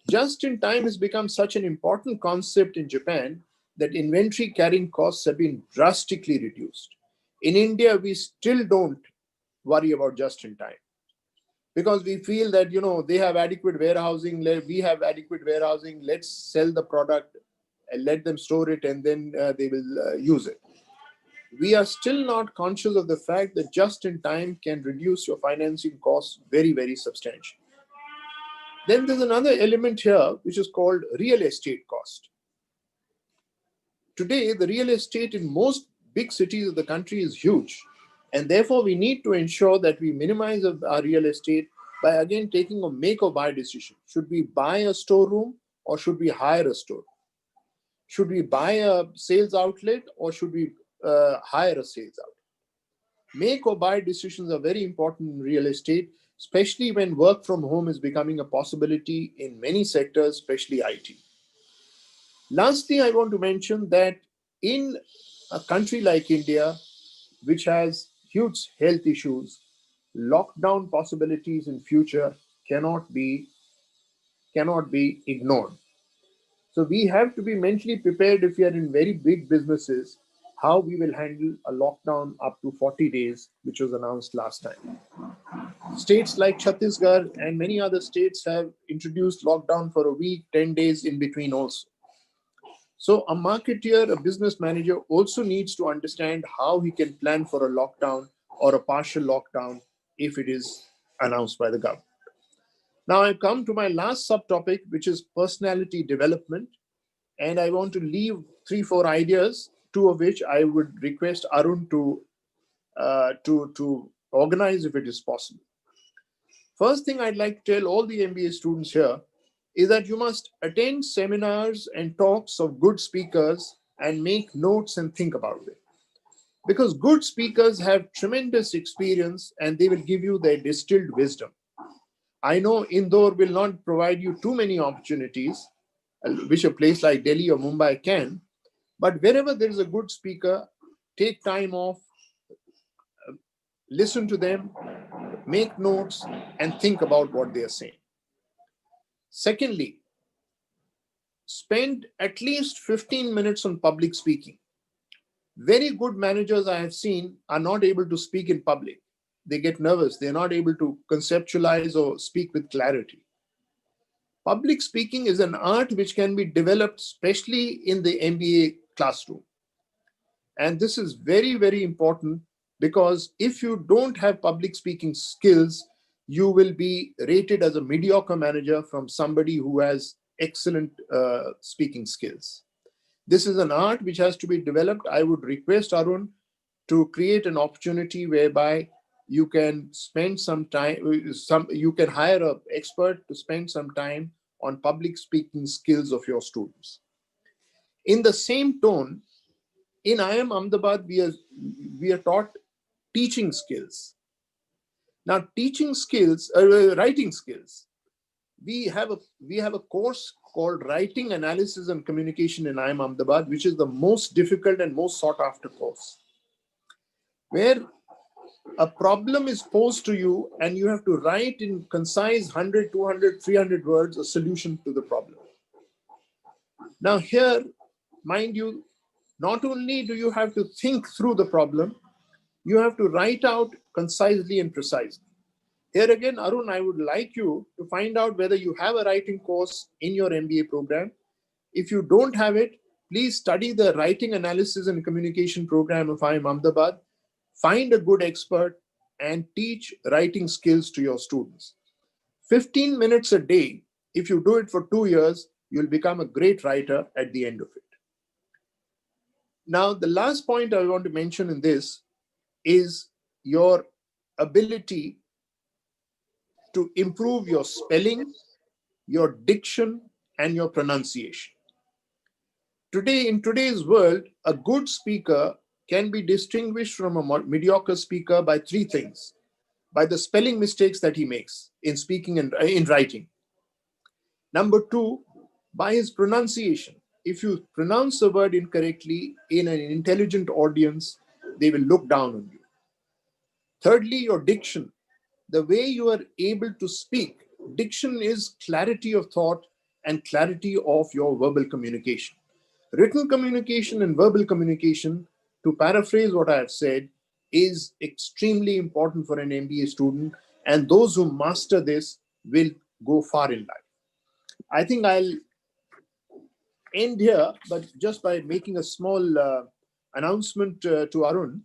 Just in time has become such an important concept in Japan that inventory carrying costs have been drastically reduced. In India, we still don't worry about just in time because we feel that, they have adequate warehousing, we have adequate warehousing, let's sell the product and let them store it and then they will use it. We are still not conscious of the fact that just in time can reduce your financing costs very, very substantially. Then there's another element here, which is called real estate cost. Today, the real estate in most big cities of the country is huge. And therefore, we need to ensure that we minimize our real estate by, again, taking a make or buy decision. Should we buy a storeroom or should we hire a storeroom? Should we buy a sales outlet or should we hire a sales outlet? Make or buy decisions are very important in real estate, especially when work from home is becoming a possibility in many sectors, especially IT. Lastly, I want to mention that in a country like India, which has huge health issues, lockdown possibilities in future cannot be ignored. So we have to be mentally prepared if we are in very big businesses, how we will handle a lockdown up to 40 days, which was announced last time. States like Chhattisgarh and many other states have introduced lockdown for a week, 10 days in between also. So a marketeer, a business manager also needs to understand how he can plan for a lockdown or a partial lockdown if it is announced by the government. Now I come to my last subtopic, which is personality development. And I want to leave 3-4 ideas, two of which I would request Arun to organize if it is possible. First thing I'd like to tell all the MBA students here is that you must attend seminars and talks of good speakers and make notes and think about it. Because good speakers have tremendous experience and they will give you their distilled wisdom. I know Indore will not provide you too many opportunities, which a place like Delhi or Mumbai can, but wherever there is a good speaker, take time off, listen to them, make notes, and think about what they are saying. Secondly, spend at least 15 minutes on public speaking. Very good managers I have seen are not able to speak in public. They get nervous. They're not able to conceptualize or speak with clarity. Public speaking is an art which can be developed, especially in the MBA classroom. And this is very, very important because if you don't have public speaking skills, you will be rated as a mediocre manager from somebody who has excellent speaking skills. This is an art which has to be developed. I would request Arun to create an opportunity whereby you can spend some time, you can hire an expert to spend some time on public speaking skills of your students. In the same tone, in IIM Ahmedabad, we are taught teaching skills. Now, teaching skills, writing skills. We have a course called Writing, Analysis and Communication in IIM Ahmedabad, which is the most difficult and most sought after course, where a problem is posed to you and you have to write in concise 100, 200, 300 words a solution to the problem. Now here, mind you, not only do you have to think through the problem, you have to write out concisely and precisely. Here again, Arun, I would like you to find out whether you have a writing course in your MBA program. If you don't have it, please study the Writing, Analysis and Communication program of IIM Ahmedabad. Find a good expert and teach writing skills to your students. 15 minutes a day, if you do it for 2 years, you'll become a great writer at the end of it. Now, the last point I want to mention in this is your ability to improve your spelling, your diction, and your pronunciation. Today, in today's world, a good speaker can be distinguished from a mediocre speaker by 3 things. By the spelling mistakes that he makes in speaking and in writing. Number 2, by his pronunciation. If you pronounce a word incorrectly in an intelligent audience, they will look down on you. Thirdly, your diction. The way you are able to speak. Diction is clarity of thought and clarity of your verbal communication. Written communication and verbal communication, to paraphrase what I have said, is extremely important for an MBA student, and those who master this will go far in life. I think I'll end here, but just by making a small announcement to Arun.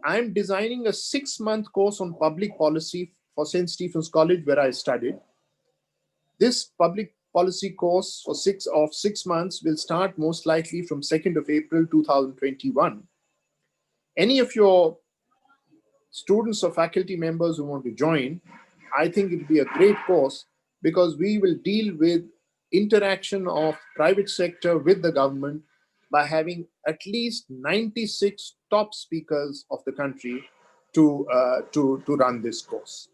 I'm designing a 6-month course on public policy for St. Stephen's College, where I studied. This public policy course for 6 months will start most likely from 2nd of April 2021. Any of your students or faculty members who want to join, I think it will be a great course because we will deal with interaction of private sector with the government by having at least 96 top speakers of the country to run this course.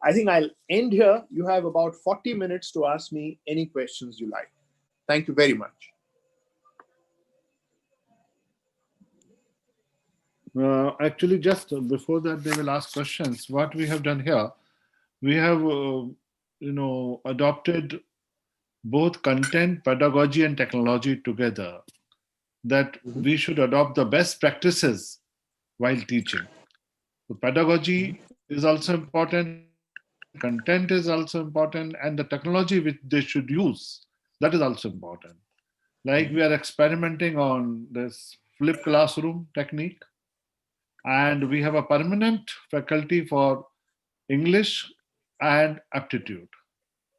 I think I'll end here. You have about 40 minutes to ask me any questions you like. Thank you very much. Actually, just before that, they will ask questions. What we have done here, we have, adopted both content, pedagogy, and technology together. that we should adopt the best practices while teaching. So pedagogy is also important, content is also important, and the technology which they should use, that is also important. Like we are experimenting on this flip classroom technique, and we have a permanent faculty for English and aptitude.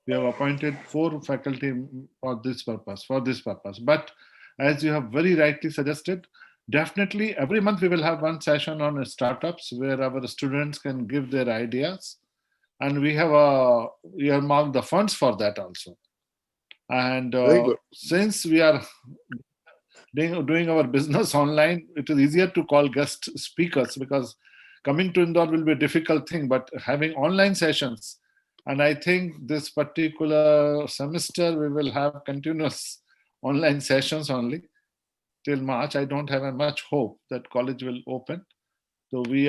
We have appointed 4 faculty for this purpose. But as you have very rightly suggested, definitely every month we will have one session on startups where our students can give their ideas, and we have earmarked the funds for that also. And Very good. since we are doing our business online, it is easier to call guest speakers, because coming to Indore will be a difficult thing, but having online sessions, and I think this particular semester we will have continuous online sessions only till March. I don't have much hope that college will open. So we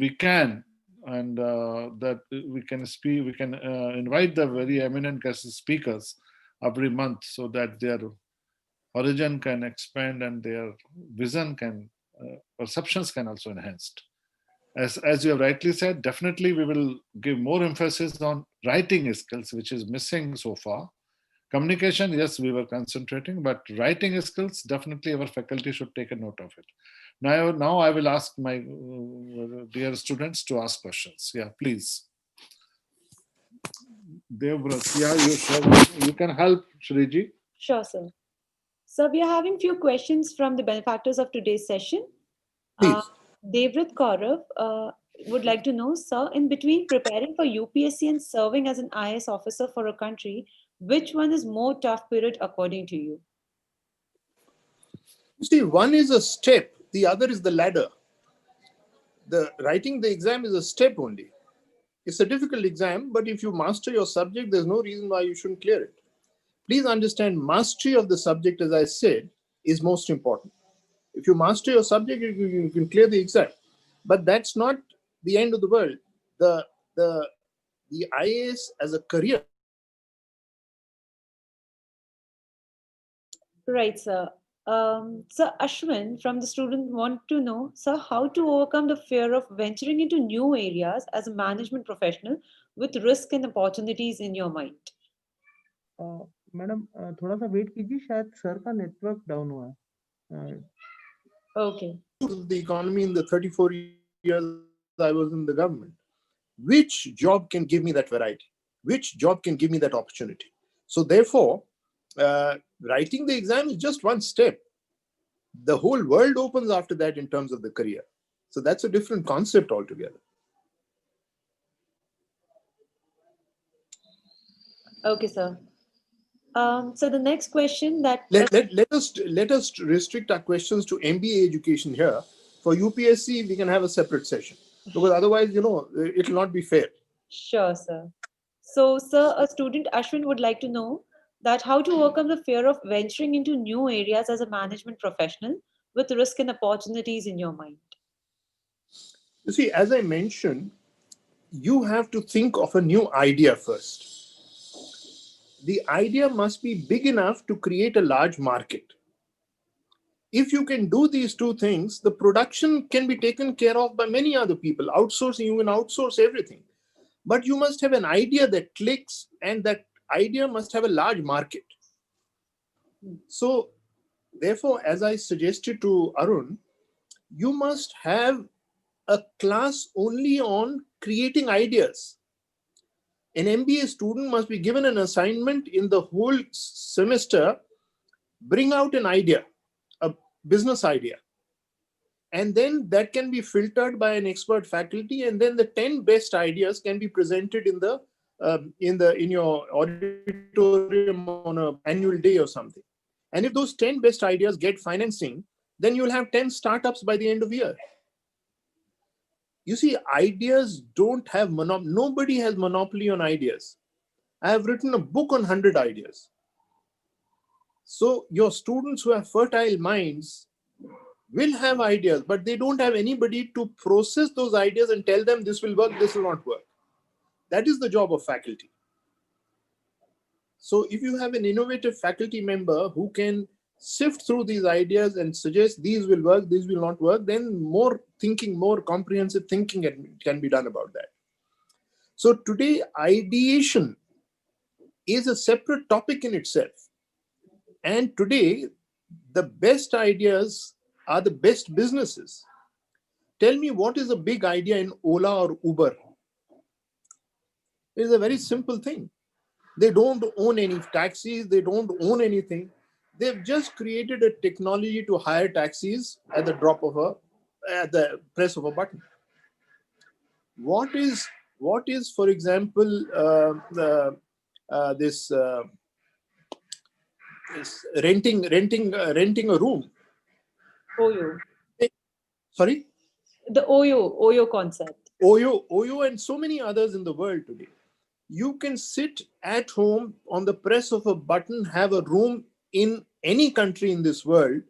can, and that we can speak, we can invite the very eminent guest speakers every month, so that their horizon can expand and their vision can, perceptions can also enhanced. As you have rightly said, definitely we will give more emphasis on writing skills, which is missing so far. Communication, yes, we were concentrating, but writing skills, definitely our faculty should take a note of it. Now I will ask my dear students to ask questions. Yeah, please. Devvrat, yeah, you can help, Shriji. Sure, sir. So we are having few questions from the benefactors of today's session. Please. Devrat Kaurav would like to know, sir, in between preparing for UPSC and serving as an IAS officer for a country, which one is more tough period according to you? You see, one is a step, the other is the ladder. The writing the exam is a step only. It's a difficult exam, but if you master your subject, there's no reason why you shouldn't clear it. Please understand, mastery of the subject, as I said, is most important. If you master your subject, you can clear the exam. But that's not the end of the world. The IAS as a career. Right, sir. Sir Ashwin from the student want to know, sir, how to overcome the fear of venturing into new areas as a management professional with risk and opportunities in your mind. Madam थोड़ा सा wait कीजिए, शायद sir का network down हुआ है. Okay. The economy in the 34 years I was in the government. Which job can give me that variety? Which job can give me that opportunity? So therefore, writing the exam is just one step. The whole world opens after that in terms of the career. So that's a different concept altogether. Okay, sir. So the next question that let us restrict our questions to MBA education here. For UPSC, we can have a separate session, because otherwise, it will not be fair. Sure, sir. So, sir, a student Ashwin would like to know that how to overcome the fear of venturing into new areas as a management professional with risk and opportunities in your mind. You see, as I mentioned, you have to think of a new idea first. The idea must be big enough to create a large market. If you can do these two things, the production can be taken care of by many other people. Outsourcing, you can outsource everything. But you must have an idea that clicks, and that idea must have a large market. So, therefore, as I suggested to Arun, you must have a class only on creating ideas. An MBA student must be given an assignment in the whole semester, bring out an idea, a business idea. And then that can be filtered by an expert faculty, and then the 10 best ideas can be presented in your auditorium on an annual day or something. And if those 10 best ideas get financing, then you'll have 10 startups by the end of the year. You see, ideas don't have nobody has monopoly on ideas. I have written a book on 100 ideas. So your students who have fertile minds will have ideas, but they don't have anybody to process those ideas and tell them this will work, this will not work. That is the job of faculty. So if you have an innovative faculty member who can sift through these ideas and suggest these will work, these will not work, then more thinking, more comprehensive thinking can be done about that. So today, ideation is a separate topic in itself. And today, the best ideas are the best businesses. Tell me, what is a big idea in Ola or Uber? It is a very simple thing. They don't own any taxis, they don't own anything. They've just created a technology to hire taxis at the press of a button. What is, for example, this renting a room? Oyo. Sorry? The Oyo concept. Oyo and so many others in the world today. You can sit at home on the press of a button, have a room in any country in this world,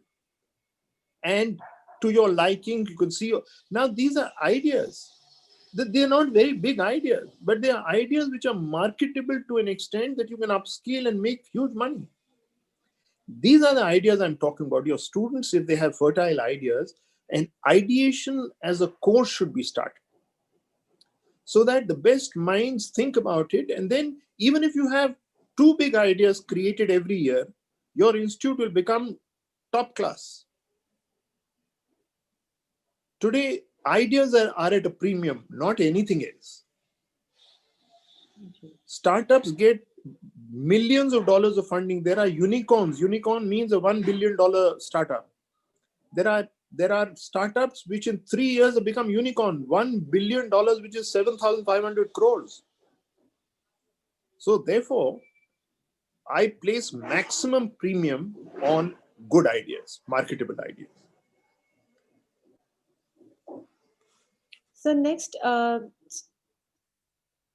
and to your liking, you can see. Now, these are ideas. They're not very big ideas, but they are ideas which are marketable to an extent that you can upscale and make huge money. These are the ideas I'm talking about. Your students, if they have fertile ideas, and ideation as a course should be started, so that the best minds think about it. And then even if you have 2 big ideas created every year, your institute will become top class. Today, ideas are at a premium, not anything else. Startups get millions of dollars of funding. There are unicorns. Unicorn means a $1 billion startup. There are startups which in 3 years have become unicorn. $1 billion, which is 7,500 crores. So therefore, I place maximum premium on good ideas, marketable ideas. So next,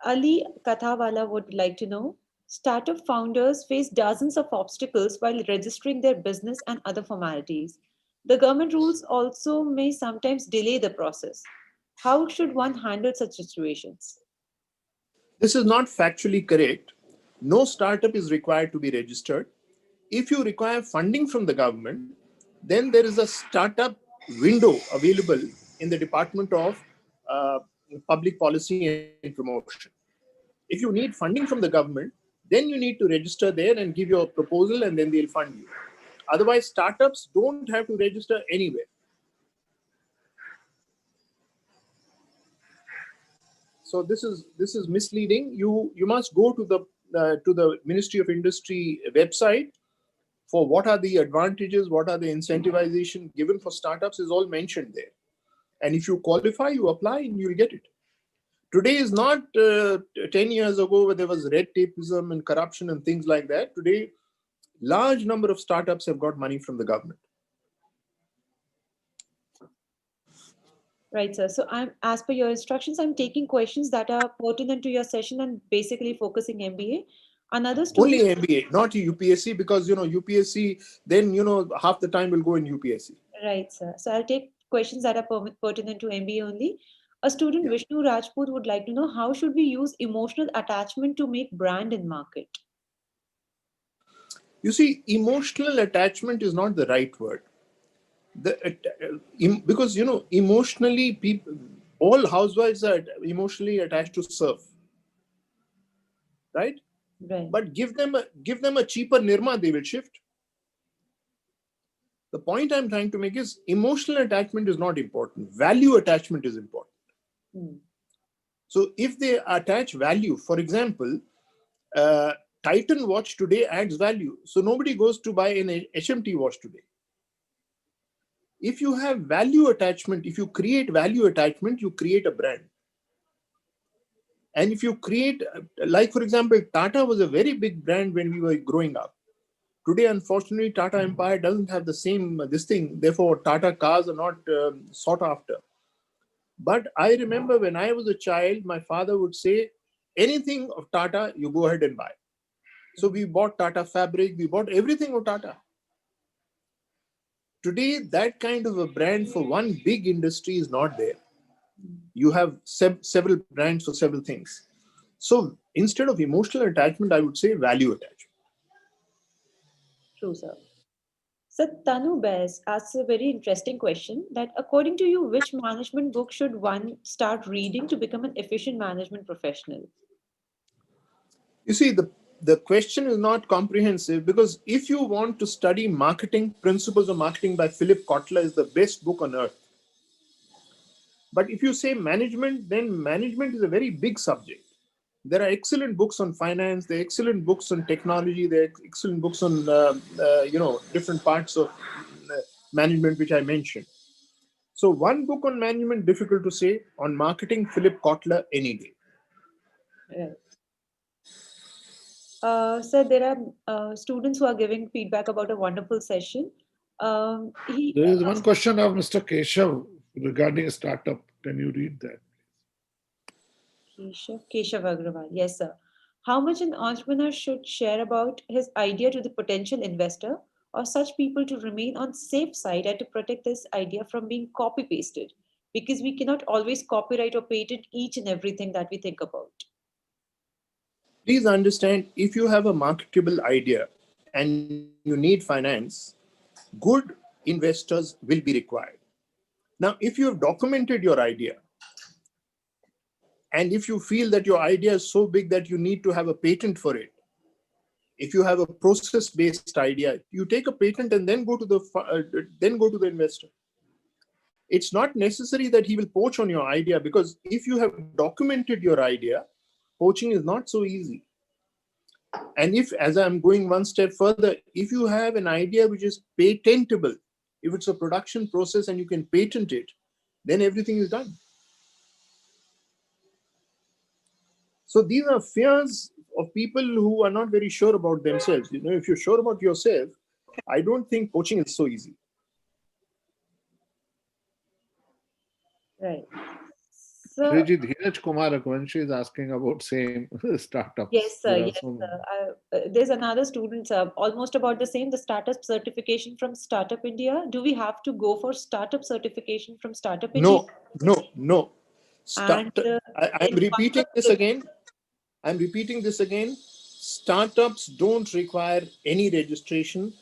Ali Kathawala would like to know, startup founders face dozens of obstacles while registering their business and other formalities. The government rules also may sometimes delay the process. How should one handle such situations? This is not factually correct. No startup is required to be registered. If you require funding from the government, then there is a startup window available in the Department of Public Policy and Promotion. If you need funding from the government, then you need to register there and give your proposal, and then they'll fund you. Otherwise, startups don't have to register anywhere. So this is misleading. You must go to the Ministry of Industry website for what are the advantages, what are the incentivization given for startups is all mentioned there. And if you qualify, you apply and you'll get it. Today is not 10 years ago where there was red tapeism and corruption and things like that. Today, large number of startups have got money from the government. Right, sir. So as per your instructions, I'm taking questions that are pertinent to your session and basically focusing MBA. Another student. Only MBA, not UPSC, because UPSC, then half the time will go in UPSC. Right, sir. So I'll take questions that are pertinent to MBA only. A student, Vishnu Rajput, would like to know, how should we use emotional attachment to make brand in market? You see, emotional attachment is not the right word. Because emotionally, people, all housewives are emotionally attached to serve, right? Right. But give them a cheaper Nirma, they will shift. The point I'm trying to make is emotional attachment is not important. Value attachment is important. So if they attach value, for example, Titan watch today adds value. So nobody goes to buy an HMT watch today. If you have value attachment, if you create value attachment, you create a brand. And if you create, like for example, Tata was a very big brand when we were growing up. Today, unfortunately, Tata Empire doesn't have the same this thing. Therefore, Tata cars are not sought after. But I remember when I was a child, my father would say, anything of Tata, you go ahead and buy. So we bought Tata fabric, we bought everything of Tata. Today, that kind of a brand for one big industry is not there. You have several brands for several things. So instead of emotional attachment, I would say value attachment. True, sir. So Tanu Bez asks a very interesting question that according to you, which management book should one start reading to become an efficient management professional? You see, the question is not comprehensive because if you want to study marketing, Principles of Marketing by Philip Kotler is the best book on earth. But if you say management, then management is a very big subject. There are excellent books on finance. There are excellent books on technology. There are excellent books on different parts of management which I mentioned. So one book on management, difficult to say. On marketing, Philip Kotler, any day. Right. So there are students who are giving feedback about a wonderful session. There is one question of Mr. Keshav regarding a startup. Can you read that? Keshav Agrawal. Yes, sir. How much an entrepreneur should share about his idea to the potential investor or such people to remain on safe side and to protect this idea from being copy pasted? Because we cannot always copyright or patent each and everything that we think about. Please understand, if you have a marketable idea and you need finance, good investors will be required. Now, if you have documented your idea, and if you feel that your idea is so big that you need to have a patent for it, if you have a process-based idea, you take a patent and then go to the investor. It's not necessary that he will poach on your idea, because if you have documented your idea, poaching is not so easy. And if, as I'm going one step further, if you have an idea which is patentable, if it's a production process and you can patent it, then everything is done. So these are fears of people who are not very sure about themselves. If you're sure about yourself, I don't think poaching is so easy. Right. So, Sriji Dheeraj Kumar Akvanshi is asking about same startups. yes, sir. There are Yes, so many. sir. There's another student, almost about the same. The startup certification from Startup India. Do we have to go for startup certification from Startup India? No. And I'm repeating this again. Startups don't require any registration.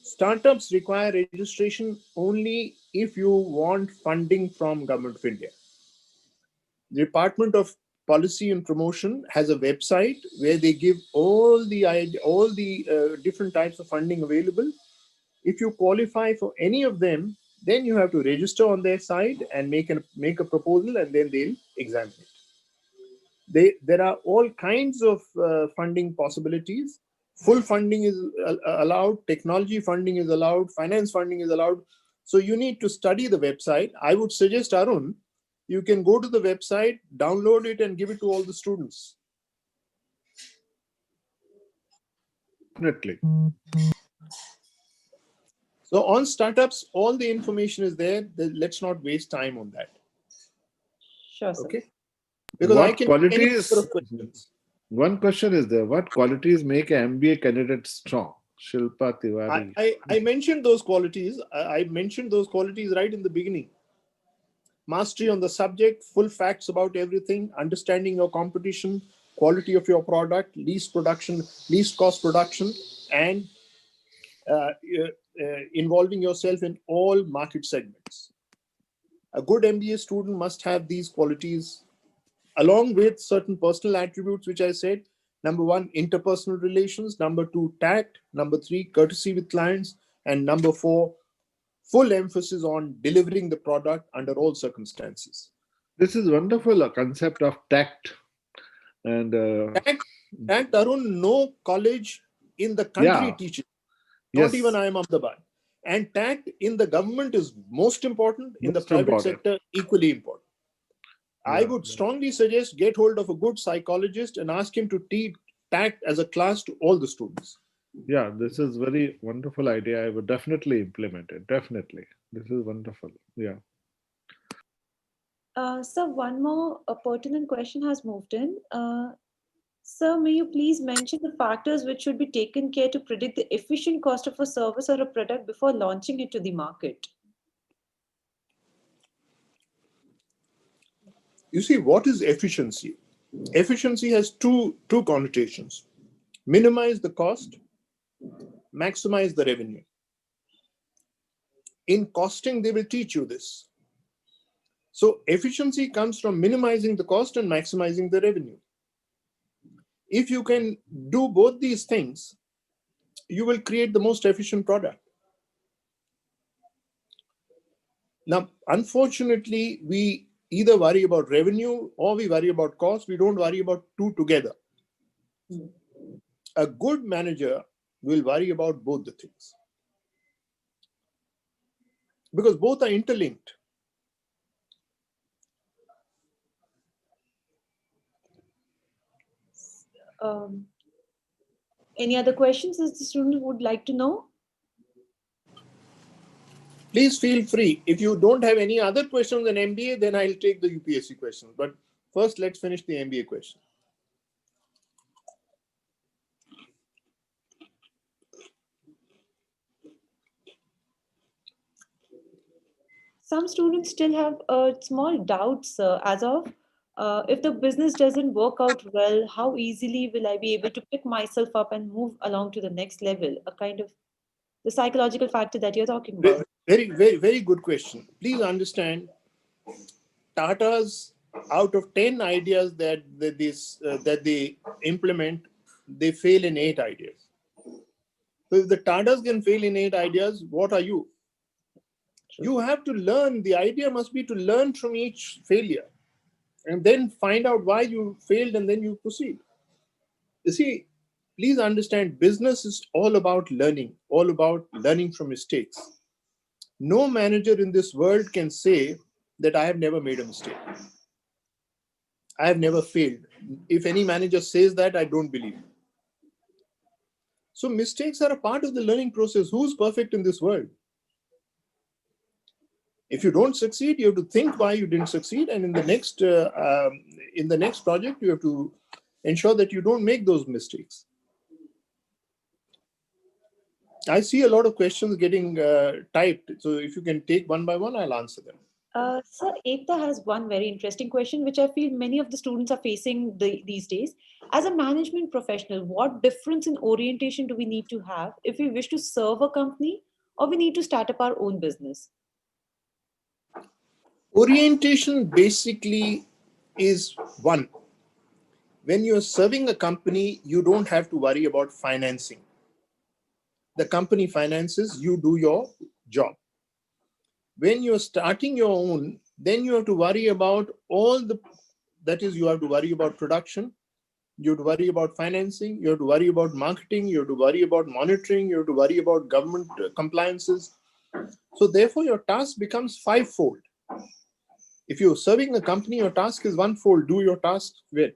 Startups require registration only if you want funding from Government of India. The Department of Policy and Promotion has a website where they give all the different types of funding available. If you qualify for any of them, then you have to register on their side and make a proposal, and then they'll examine it. There are all kinds of funding possibilities. Full funding is allowed, technology funding is allowed, finance funding is allowed. So you need to study the website. I would suggest, Arun, you can go to the website, download it, and give it to all the students. Definitely. So on startups, all the information is there. Let's not waste time on that. sure, sir. Okay? Because I can take any number of questions. One question is there. What qualities make an MBA candidate strong? Shilpa Tiwari. I mentioned those qualities. I mentioned those qualities right in the beginning. Mastery on the subject, full facts about everything, understanding your competition, quality of your product, least cost production, and involving yourself in all market segments. A good MBA student must have these qualities, along with certain personal attributes, which I said. Number 1, interpersonal relations. Number 2, tact. Number 3, courtesy with clients. And number 4, full emphasis on delivering the product under all circumstances. This is wonderful, a concept of tact. And Tact, Arun, no college in the country teaches. Not even IIM Ahmedabad. And tact in the government is most important, in the private sector, equally important. I would strongly suggest get hold of a good psychologist and ask him to teach tact as a class to all the students. Yeah, this is very wonderful idea. I would definitely implement it. Definitely. This is wonderful. Yeah. So one more pertinent question has moved in. Sir, may you please mention the factors which should be taken care to predict the efficient cost of a service or a product before launching it to the market? You see, what is efficiency? Efficiency has two connotations. Minimize the cost, maximize the revenue. In costing, they will teach you this. So efficiency comes from minimizing the cost and maximizing the revenue. If you can do both these things, you will create the most efficient product. Now, unfortunately, we either worry about revenue or we worry about cost. We don't worry about two together. A good manager will worry about both the things because both are interlinked. Any other questions that the student would like to know? Please feel free. If you don't have any other questions on MBA, then I'll take the UPSC questions. But first, let's finish the MBA question. Some students still have small doubts as of if the business doesn't work out well, how easily will I be able to pick myself up and move along to the next level? A kind of the psychological factor that you're talking about. Very, very, very good question. Please understand, Tata's out of 10 ideas that they implement, they fail in 8 ideas. So if the Tatas can fail in 8 ideas, what are you? You have to learn. The idea must be to learn from each failure and then find out why you failed and then you proceed. You see, please understand, business is all about learning from mistakes. No manager in this world can say that I have never made a mistake. I have never failed. If any manager says that, I don't believe. So mistakes are a part of the learning process. Who's perfect in this world? If you don't succeed, you have to think why you didn't succeed, and in the next project, you have to ensure that you don't make those mistakes. I see a lot of questions getting typed, so if you can take one by one, I'll answer them. Sir, Ekta has one very interesting question, which I feel many of the students are facing these days. As a management professional, what difference in orientation do we need to have if we wish to serve a company or we need to start up our own business? Orientation basically is one. When you're serving a company, you don't have to worry about financing. The company finances, you do your job. When you're starting your own, then you have to worry about you have to worry about production, you have to worry about financing, you have to worry about marketing, you have to worry about monitoring, you have to worry about government compliances. So therefore, your task becomes fivefold. If you're serving a company, your task is onefold. Do your task well.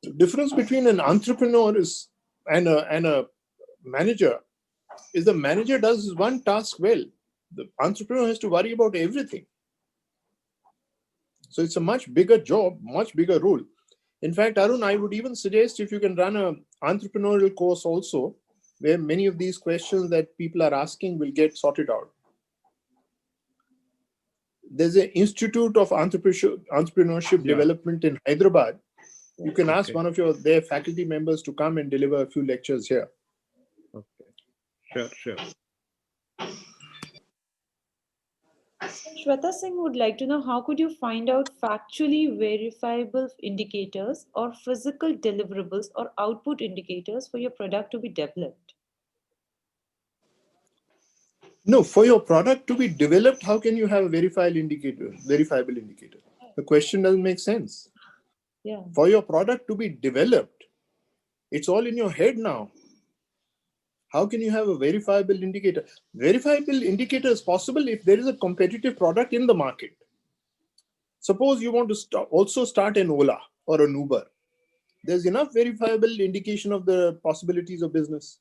The difference between an entrepreneur and a manager is the manager does one task well. The entrepreneur has to worry about everything. So it's a much bigger job, much bigger role. In fact, Arun, I would even suggest if you can run an entrepreneurial course also, where many of these questions that people are asking will get sorted out. There's an Institute of Entrepreneurship Development in Hyderabad. You can ask one of their faculty members to come and deliver a few lectures here. Okay, sure. Shweta Singh would like to know, how could you find out factually verifiable indicators or physical deliverables or output indicators for your product to be developed? No, for your product to be developed, how can you have a verifiable indicator? The question doesn't make sense. Yeah. For your product to be developed, it's all in your head now. How can you have a verifiable indicator? Verifiable indicator is possible if there is a competitive product in the market. Suppose you want to also start an Ola or an Uber. There's enough verifiable indication of the possibilities of business.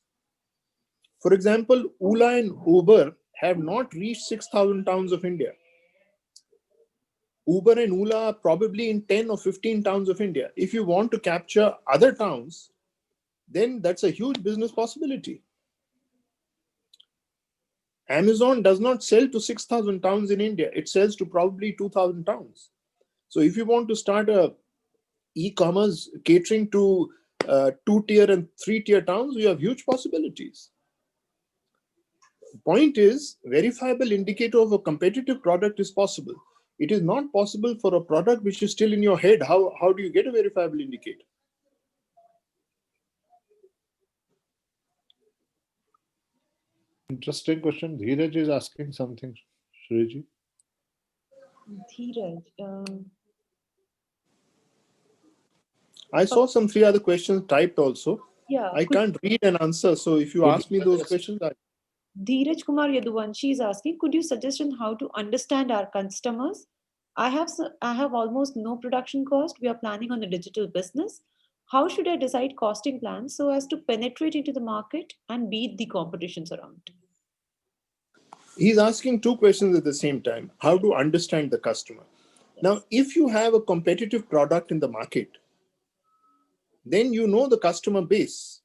For example, Ola and Uber have not reached 6,000 towns of India. Uber and Ola are probably in 10 or 15 towns of India. If you want to capture other towns, then that's a huge business possibility. Amazon does not sell to 6,000 towns in India. It sells to probably 2,000 towns. So if you want to start a e-commerce catering to 2-tier and 3-tier towns, you have huge possibilities. point is, verifiable indicator of a competitive product is possible. It is not possible for a product which is still in your head. How do you get a verifiable indicator? Interesting question. Dheeraj is asking something, Shriji. Dheeraj. I saw some 3 other questions typed also. Yeah, I can't read an answer. So if you Could ask you me those suggest- questions, Dheeraj Kumar Yaduvanshi is asking, could you suggest on how to understand our customers? I have almost no production cost. We are planning on a digital business. How should I decide costing plans so as to penetrate into the market and beat the competitions around? he's asking 2 questions at the same time. How to understand the customer. Now, if you have a competitive product in the market, then you know the customer base.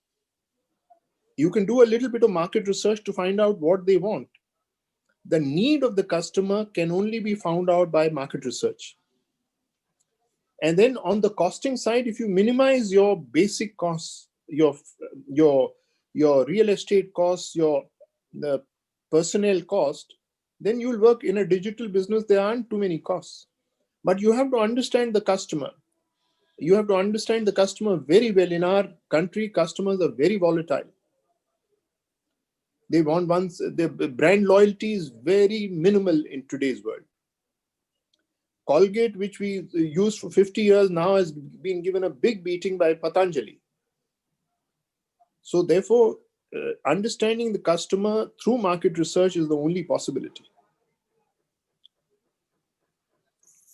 You can do a little bit of market research to find out what they want. The need of the customer can only be found out by market research. And then on the costing side, if you minimize your basic costs, your real estate costs, the personnel cost, then you'll work in a digital business. There aren't too many costs, but you have to understand the customer. You have to understand the customer very well. In our country, customers are very volatile. They want once the brand loyalty is very minimal in today's world. Colgate, which we used for 50 years, now has been given a big beating by Patanjali. So therefore, understanding the customer through market research is the only possibility.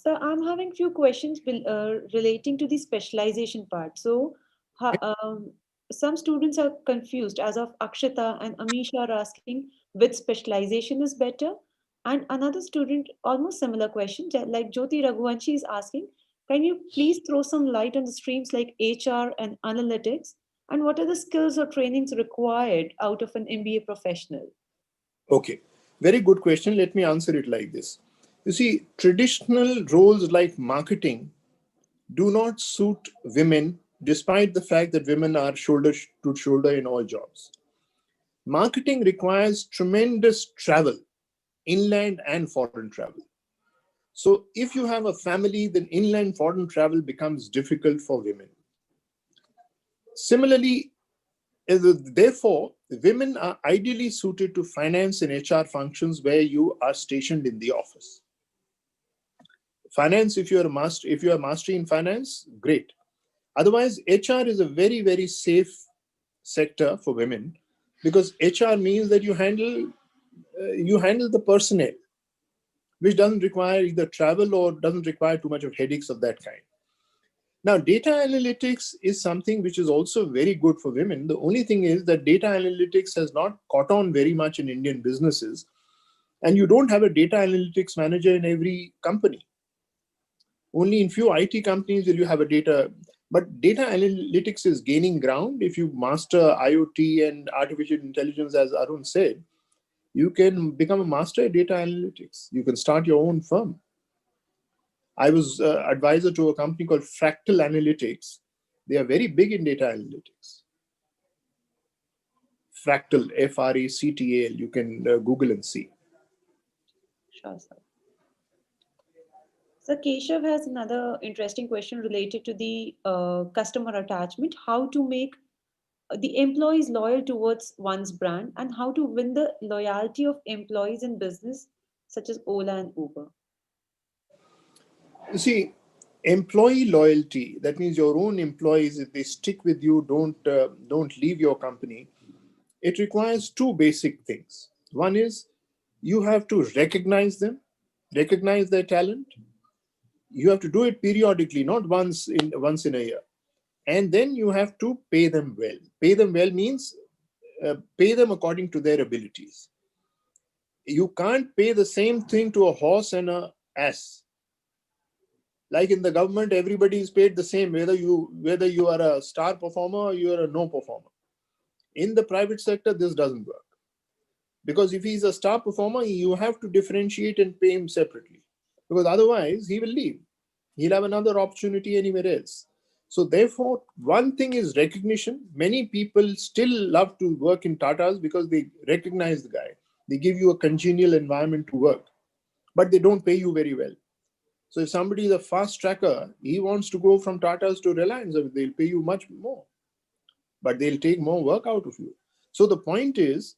So I'm having few questions relating to the specialization part. So some students are confused, as of Akshita and Amisha are asking which specialization is better. And another student, almost similar question, like Jyoti Raghuvanshi is asking, can you please throw some light on the streams like HR and analytics? And what are the skills or trainings required out of an MBA professional? Okay, very good question. Let me answer it like this. You see, traditional roles like marketing do not suit women, despite the fact that women are shoulder to shoulder in all jobs. Marketing requires tremendous travel, inland and foreign travel. So if you have a family, then inland foreign travel becomes difficult for women. Similarly, therefore, women are ideally suited to finance and HR functions where you are stationed in the office. Finance, if you are mastery in finance, great. Otherwise, HR is a very, very safe sector for women, because HR means that you handle the personnel, which doesn't require either travel or doesn't require too much of headaches of that kind. Now, data analytics is something which is also very good for women. The only thing is that data analytics has not caught on very much in Indian businesses, and you don't have a data analytics manager in every company. Only in few IT companies will you have a data, but data analytics is gaining ground. If you master IoT and artificial intelligence, as Arun said, you can become a master at data analytics. You can start your own firm. I was advisor to a company called Fractal Analytics. They are very big in data analytics. Fractal, Fractal. You can Google and see. Sure, sir. So Keshav has another interesting question related to the customer attachment, how to make the employees loyal towards one's brand and how to win the loyalty of employees in business such as Ola and Uber. You see, employee loyalty, that means your own employees, if they stick with you, don't leave your company, it requires 2 basic things. One is you have to recognize them, recognize their talent. You have to do it periodically, not once in a year. And then you have to pay them well. Pay them well means pay them according to their abilities. You can't pay the same thing to a horse and an ass. Like in the government, everybody is paid the same, whether you are a star performer or you are a no performer. In the private sector, this doesn't work. Because if he's a star performer, you have to differentiate and pay him separately. Because otherwise, he will leave. He'll have another opportunity anywhere else. So therefore, one thing is recognition. Many people still love to work in Tatas because they recognize the guy. They give you a congenial environment to work, but they don't pay you very well. So if somebody is a fast tracker, he wants to go from Tata's to Reliance, they'll pay you much more, but they'll take more work out of you. So the point is,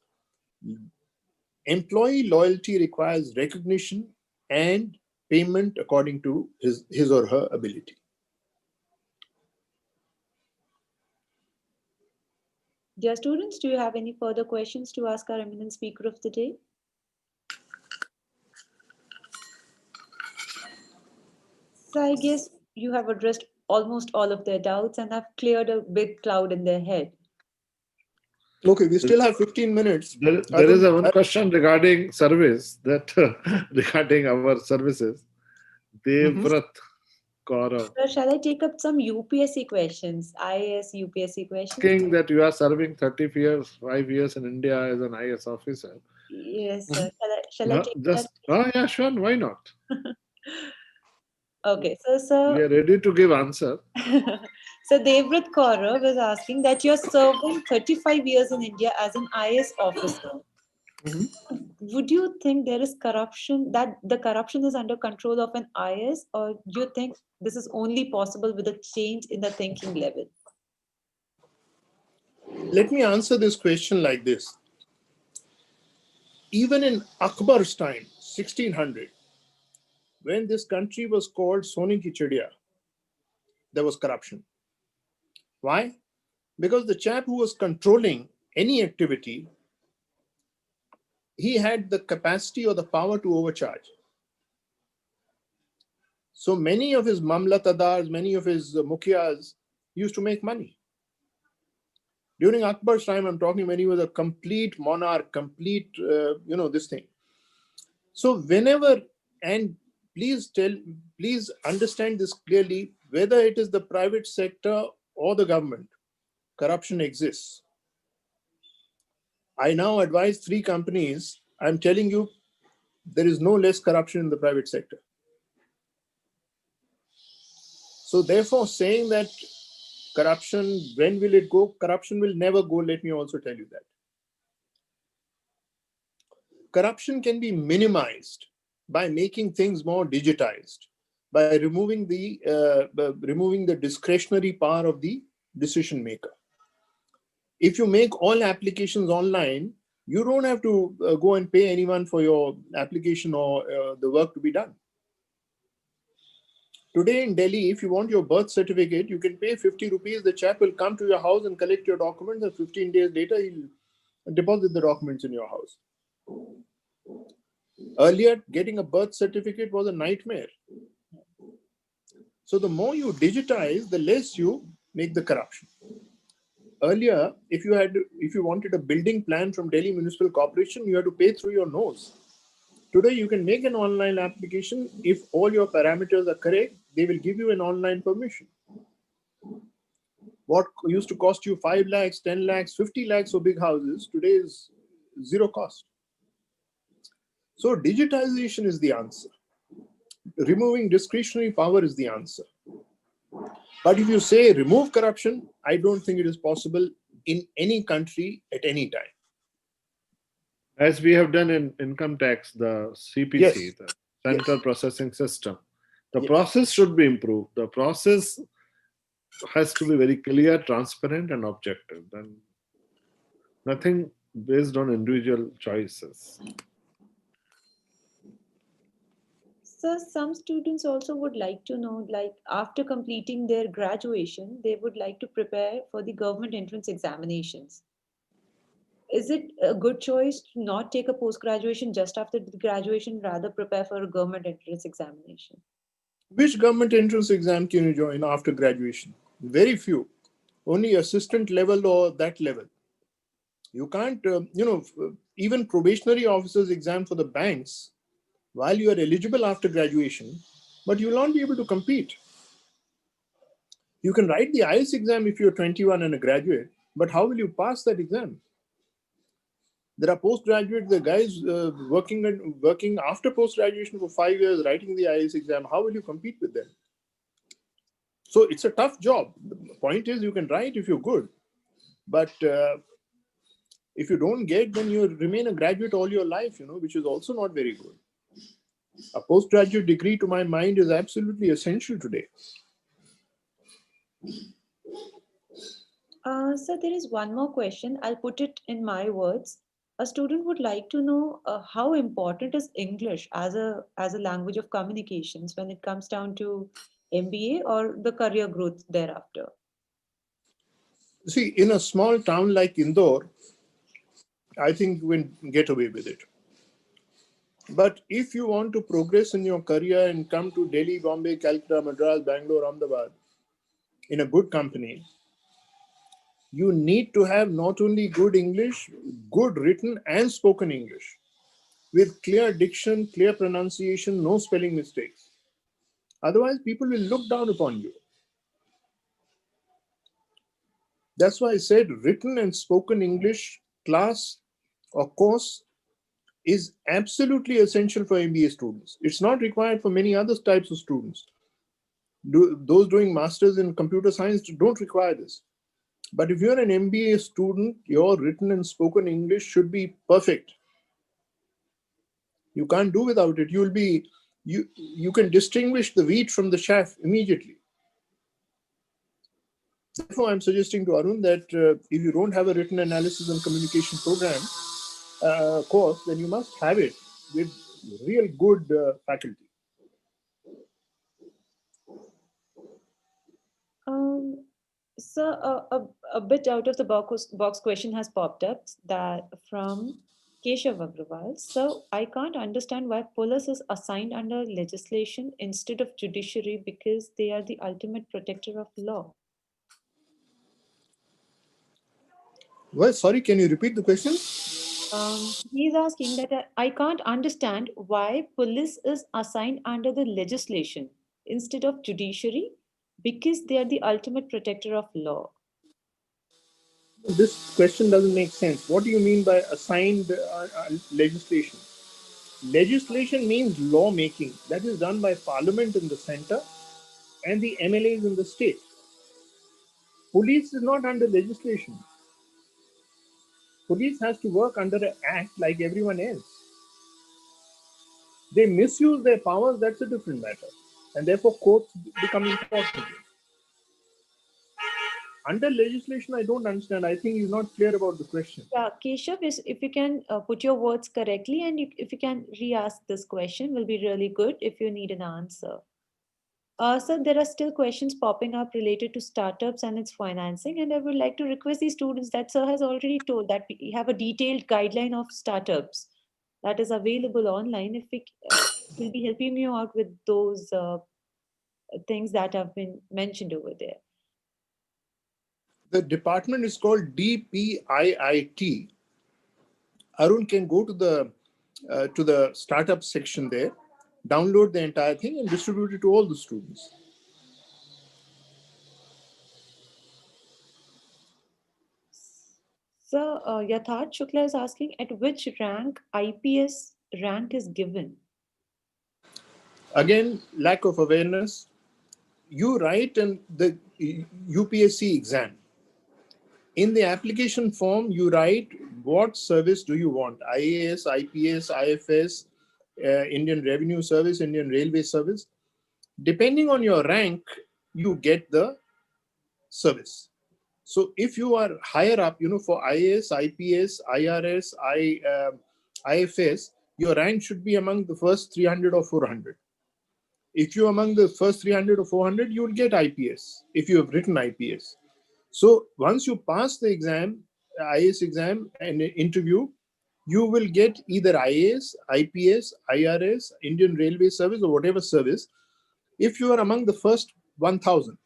employee loyalty requires recognition and payment according to his or her ability. Dear students, do you have any further questions to ask our eminent speaker of the day? So I guess you have addressed almost all of their doubts and have cleared a big cloud in their head. Okay, we still have 15 minutes. There is one question regarding service, that regarding our services. Devvrat Kaurav. So shall I take up some UPSC questions, IAS UPSC questions? Asking that you are serving 5 years in India as an IAS officer. Yes, sir. Shall I take Just, yeah, sure, why not? Okay, so We are ready to give answer. so Devvrat Kaurav was asking that you're serving 35 years in India as an IAS officer. Would you think there is corruption, that the corruption is under control of an IAS, or do you think this is only possible with a change in the thinking level? Let me answer this question like this. Even in Akbar's time, 1600, when this country was called Sone Ki Chidiya, there was corruption. Why? Because the chap who was controlling any activity, he had the capacity or the power to overcharge. So many of his mamlatadars, many of his mukhyas used to make money. During Akbar's time, I'm talking when he was a complete monarch, complete, this thing. So whenever, and please understand this clearly, whether it is the private sector or the government, corruption exists. I now advise 3 companies. I'm telling you, there is no less corruption in the private sector. So therefore, saying that corruption, when will it go? Corruption will never go. Let me also tell you that. Corruption can be minimized by making things more digitized, by removing the discretionary power of the decision maker. If you make all applications online, you don't have to go and pay anyone for your application or the work to be done. Today in Delhi, if you want your birth certificate, you can pay 50 rupees. The chap will come to your house and collect your documents, and 15 days later, he'll deposit the documents in your house. Earlier, getting a birth certificate was a nightmare. So the more you digitize, the less you make the corruption. Earlier, if you wanted a building plan from Delhi Municipal Corporation, you had to pay through your nose. Today, you can make an online application. If all your parameters are correct, they will give you an online permission. What used to cost you 5 lakhs, 10 lakhs, 50 lakhs for big houses, today is zero cost. So digitization is the answer. Removing discretionary power is the answer. But if you say remove corruption, I don't think it is possible in any country at any time. As we have done in income tax, the CPC, Yes. the Central Processing System, the Yes. process should be improved. The process has to be very clear, transparent, and objective. Then nothing based on individual choices. So some students also would like to know, like after completing their graduation, they would like to prepare for the government entrance examinations. Is it a good choice to not take a post-graduation just after the graduation, rather prepare for a government entrance examination? Which government entrance exam can you join after graduation? Very few. Only assistant level or that level. You can't, even probationary officers exam for the banks while you are eligible after graduation, but you will not be able to compete. You can write the IELTS exam if you're 21 and a graduate, but how will you pass that exam? There are postgraduates, the guys working after post-graduation for 5 years, writing the IELTS exam. How will you compete with them? So it's a tough job. The point is you can write if you're good, but If you don't get, then you remain a graduate all your life, which is also not very good. A postgraduate degree, to my mind, is absolutely essential today. So there is one more question. I'll put it in my words. A student would like to know how important is English as a language of communications when it comes down to MBA or the career growth thereafter. See, in a small town like Indore, I think you will get away with it. But if you want to progress in your career and come to Delhi, Bombay, Calcutta, Madras, Bangalore, Ahmedabad in a good company, you need to have not only good English, good written and spoken English with clear diction, clear pronunciation, no spelling mistakes. Otherwise, people will look down upon you. That's why I said written and spoken English class or course is absolutely essential for MBA students. It's not required for many other types of students. Those doing masters in computer science don't require this. But if you're an MBA student, your written and spoken English should be perfect. You can't do without it. You can distinguish the wheat from the chaff immediately. Therefore, I'm suggesting to Arun that if you don't have a written analysis and communication program course, then you must have it with real good faculty. Um, so a bit out of the box question has popped up that from Keshav Agrawal. So I can't understand why police is assigned under legislation instead of judiciary because they are the ultimate protector of law. Well, sorry, can you repeat the question? He's asking that I can't understand why police is assigned under the legislation instead of judiciary because they are the ultimate protector of law. This question doesn't make sense. What do you mean by assigned legislation? Legislation means law making. That is done by Parliament in the center and the MLAs in the state. Police is not under legislation. Police has to work under an act like everyone else. They misuse their powers, that's a different matter. And therefore, courts become important. Under legislation, I don't understand. I think he's not clear about the question. Yeah, Keshav, if you can put your words correctly and if you can re-ask this question, will be really good if you need an answer. Sir, there are still questions popping up related to startups and its financing, and I would like to request the students that Sir has already told that we have a detailed guideline of startups that is available online. If we will be helping you out with those things that have been mentioned over there. The department is called DPIIT. Arun can go to the startup section there, download the entire thing and distribute it to all the students. So, Yatharth Shukla is asking at which rank IPS rank is given? Again, lack of awareness. You write in the UPSC exam. In the application form, you write what service do you want? IAS, IPS, IFS, Indian Revenue Service, Indian Railway Service. Depending on your rank, you get the service. So if you are higher up, for IAS, IPS, IRS, IFS, your rank should be among the first 300 or 400. If you're among the first 300 or 400, you will get IPS if you have written IPS. So once you pass the exam, IAS exam and interview, you will get either IAS, IPS, IRS, Indian Railway Service or whatever service if you are among the first 1000.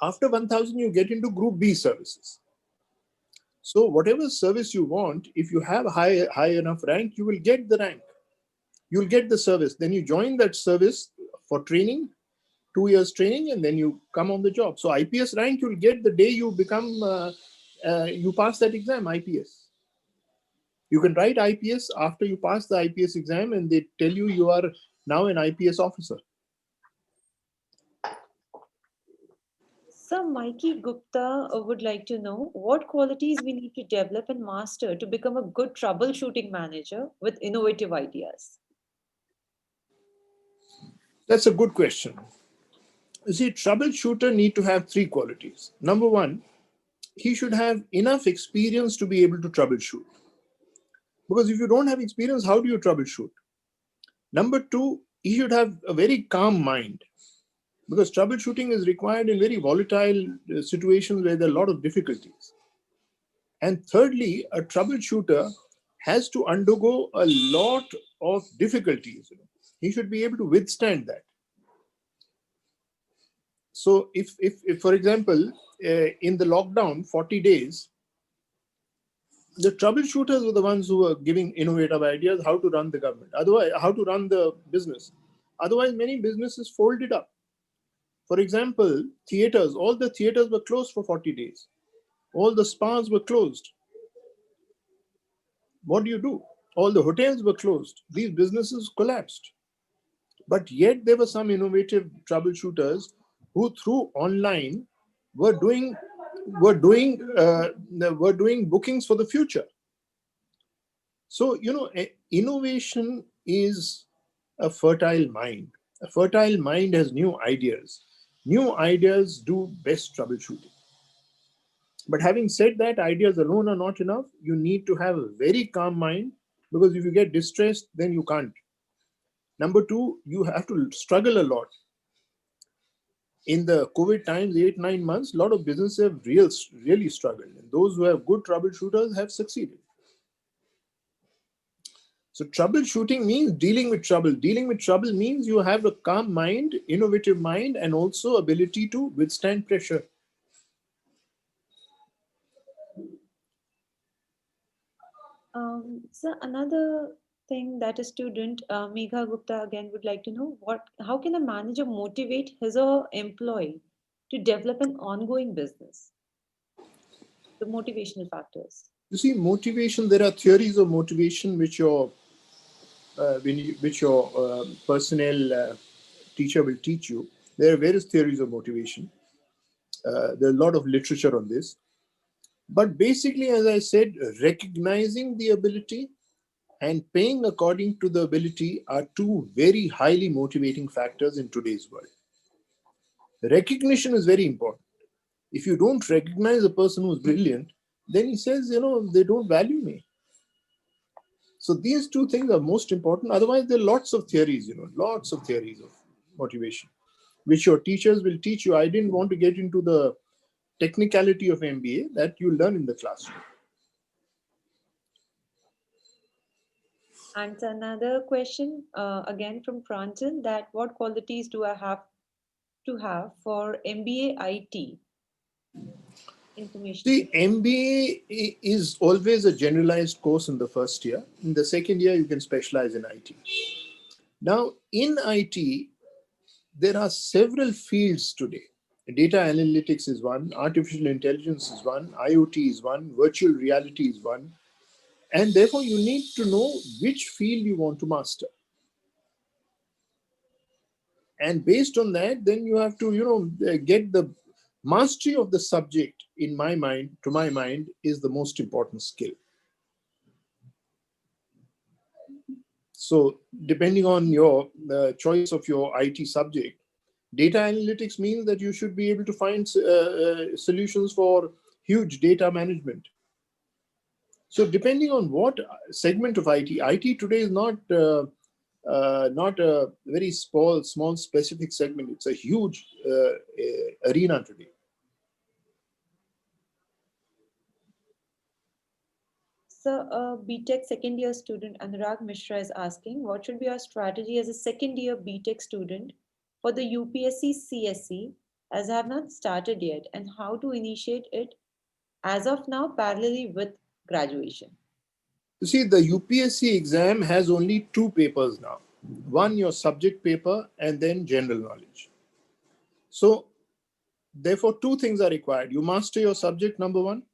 After 1000, you get into Group B services. So whatever service you want, if you have high enough rank, you will get the rank. You'll get the service. Then you join that service for training, 2 years training, and then you come on the job. So IPS rank you'll get the day you become, you pass that exam, IPS. You can write IPS after you pass the IPS exam and they tell you you are now an IPS officer. So, Mikey Gupta would like to know what qualities we need to develop and master to become a good troubleshooting manager with innovative ideas. That's a good question. You see, troubleshooter need to have three qualities. Number one, he should have enough experience to be able to troubleshoot. Because if you don't have experience, how do you troubleshoot? Number two, he should have a very calm mind. Because troubleshooting is required in very volatile situations where there are a lot of difficulties. And thirdly, a troubleshooter has to undergo a lot of difficulties. He should be able to withstand that. So if for example, in the lockdown, 40 days, the troubleshooters were the ones who were giving innovative ideas how to run the government, otherwise, how to run the business. Otherwise, many businesses folded up. For example, theaters, all the theaters were closed for 40 days. All the spas were closed. What do you do? All the hotels were closed. These businesses collapsed. But yet there were some innovative troubleshooters who through online were doing were doing were doing bookings for the future. So innovation is a fertile mind. A fertile mind has new ideas. New ideas do best troubleshooting. But having said that, ideas alone are not enough. You need to have a very calm mind, because if you get distressed, then you can't. Number two, you have to struggle a lot. In the COVID times, 8-9 months, a lot of businesses have really struggled. And those who have good troubleshooters have succeeded. So troubleshooting means dealing with trouble. Dealing with trouble means you have a calm mind, innovative mind, and also ability to withstand pressure. So another thing that a student, Megha Gupta again would like to know, how can a manager motivate his or employee to develop an ongoing business? The motivational factors. You see, motivation, there are theories of motivation which your personnel teacher will teach you. There are various theories of motivation. There's a lot of literature on this. But basically, as I said, recognizing the ability and paying according to the ability are two very highly motivating factors in today's world. Recognition is very important. If you don't recognize a person who's brilliant, then he says, they don't value me. So these two things are most important. Otherwise, there are lots of theories, lots of theories of motivation, which your teachers will teach you. I didn't want to get into the technicality of MBA that you learn in the classroom. And another question, again from Pranjan, that what qualities do I have to have for MBA IT? Information. The MBA is always a generalized course in the first year. In the second year, you can specialize in IT. Now, in IT, there are several fields today. Data analytics is one, artificial intelligence is one, IoT is one, virtual reality is one. And therefore, you need to know which field you want to master. And based on that, then you have to, get the mastery of the subject, in my mind, to my mind, is the most important skill. So depending on your choice of your IT subject, data analytics means that you should be able to find solutions for huge data management. So depending on what segment of IT today is not a very small specific segment. It's a huge arena today. So, a BTech second year student Anurag Mishra is asking, what should be our strategy as a second year BTech student for the UPSC CSE, as I have not started yet, and how to initiate it as of now parallelly with graduation? You see, the UPSC exam has only two papers now. One, your subject paper, and then general knowledge. So, therefore, two things are required. You master your subject, number one,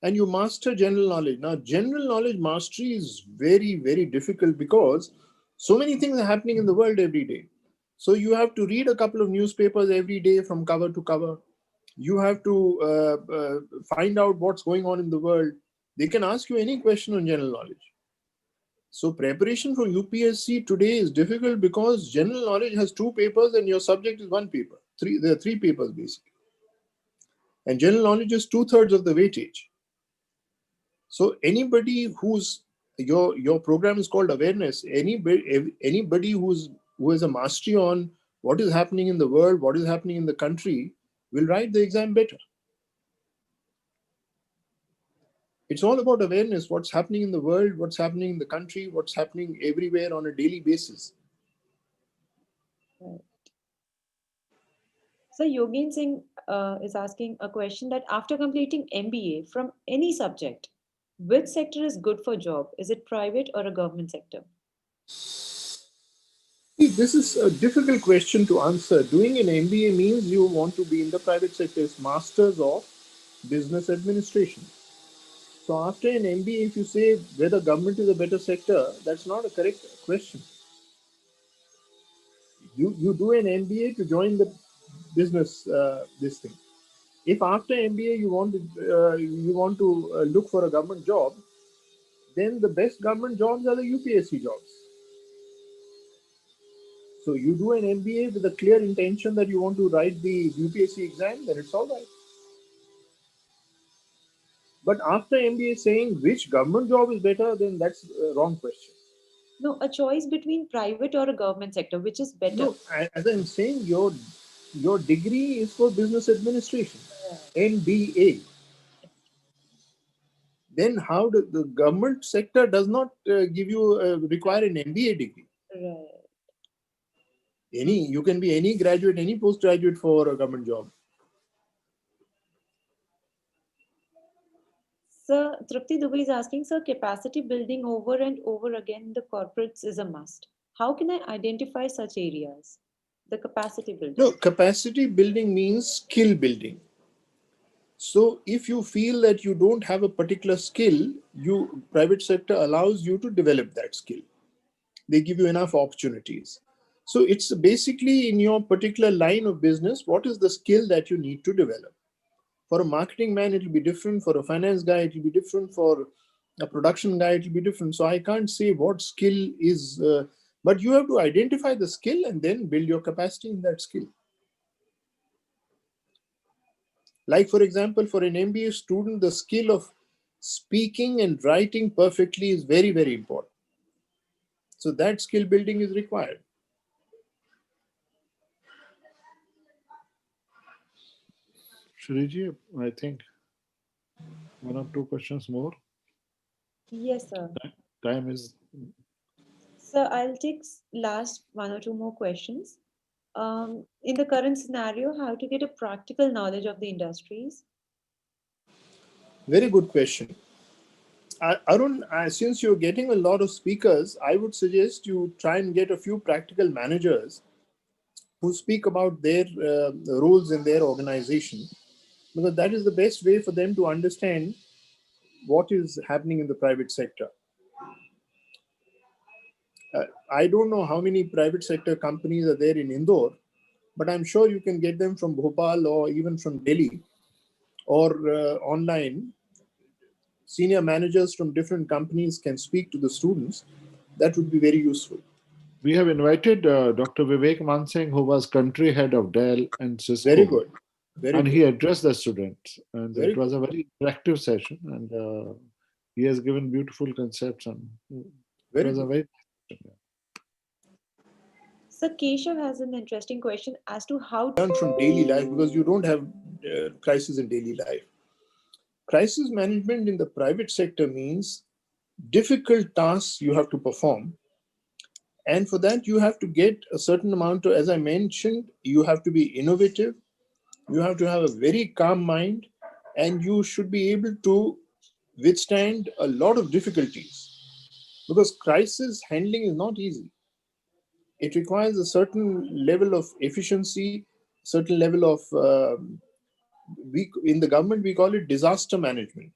and you master general knowledge. Now, general knowledge mastery is very, very difficult because so many things are happening in the world every day. So you have to read a couple of newspapers every day from cover to cover. You have to find out what's going on in the world. They can ask you any question on general knowledge. So preparation for UPSC today is difficult because general knowledge has 2 papers and your subject is 1 paper. There are 3 papers basically. And general knowledge is 2/3 of the weightage. So anybody who's your program is called awareness. Anybody who has a mastery on what is happening in the world, what is happening in the country, will write the exam better. It's all about awareness, what's happening in the world, what's happening in the country, what's happening everywhere on a daily basis. Right. So Yogin Singh is asking a question that after completing MBA from any subject, which sector is good for job? Is it private or a government sector? See, this is a difficult question to answer. Doing an MBA means you want to be in the private sector. It's Masters of Business Administration. So after an MBA, if you say whether government is a better sector, that's not a correct question. You do an MBA to join the business this thing. If after MBA you want to look for a government job, then the best government jobs are the UPSC jobs. So you do an MBA with a clear intention that you want to write the UPSC exam, then it's all right. But after MBA saying which government job is better, then that's a wrong question. No, a choice between private or a government sector, which is better? No, as I'm saying, your degree is for business administration, MBA. Then how the government sector does not give you require an MBA degree. Right. You can be any graduate, any postgraduate for a government job. Sir, Trupti Dubey is asking, sir, capacity building over and over again in the corporates is a must. How can I identify such areas? The capacity building. No, capacity building means skill building. So if you feel that you don't have a particular skill, private sector allows you to develop that skill. They give you enough opportunities. So it's basically in your particular line of business, what is the skill that you need to develop? For a marketing man, it will be different. For a finance guy, it will be different. For a production guy, it will be different. So I can't say what skill is, but you have to identify the skill and then build your capacity in that skill. Like, for example, for an MBA student, the skill of speaking and writing perfectly is very, very important. So that skill building is required. Shriji, I think 1 or 2 questions more. Yes, sir. Time is. Sir, I'll take last 1 or 2 more questions. In the current scenario, how to get a practical knowledge of the industries? Very good question. Arun, since you're getting a lot of speakers, I would suggest you try and get a few practical managers who speak about their roles in their organization, because that is the best way for them to understand what is happening in the private sector. I don't know how many private sector companies are there in Indore, but I'm sure you can get them from Bhopal or even from Delhi or online. Senior managers from different companies can speak to the students. That would be very useful. We have invited Dr. Vivek Mansingh, who was country head of Dell and Cisco. Very good. He addressed the students. And Very it was a very interactive session. And he has given beautiful concepts. And it was a very. So Keshav has an interesting question as to how to learn from daily life, because you don't have crisis in daily life. Crisis management in the private sector means difficult tasks you have to perform. And for that, you have to get a certain amount of, as I mentioned, you have to be innovative. You have to have a very calm mind, and you should be able to withstand a lot of difficulties, because crisis handling is not easy. It requires a certain level of efficiency, certain level of in the government we call it disaster management.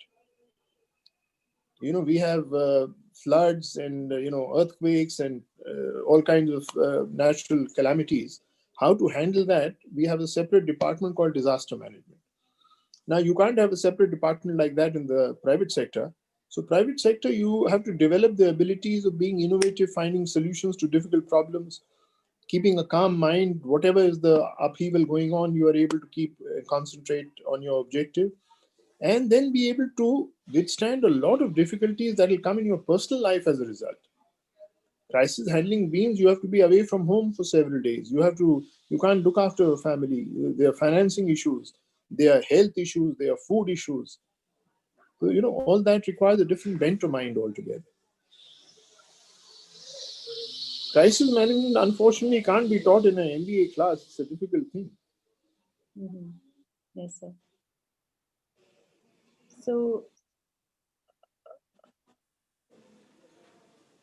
We have floods and earthquakes and all kinds of natural calamities. How to handle that? We have a separate department called disaster management. Now, you can't have a separate department like that in the private sector. So private sector, you have to develop the abilities of being innovative, finding solutions to difficult problems, keeping a calm mind. Whatever is the upheaval going on, you are able to keep concentrate on your objective, and then be able to withstand a lot of difficulties that will come in your personal life as a result. Crisis handling means you have to be away from home for several days. You can't look after your family. There are financing issues, there are health issues, there are food issues. So, all that requires a different bent of mind altogether. Crisis management, unfortunately, can't be taught in an MBA class. It's a difficult thing. Mhm. Yes, sir. So,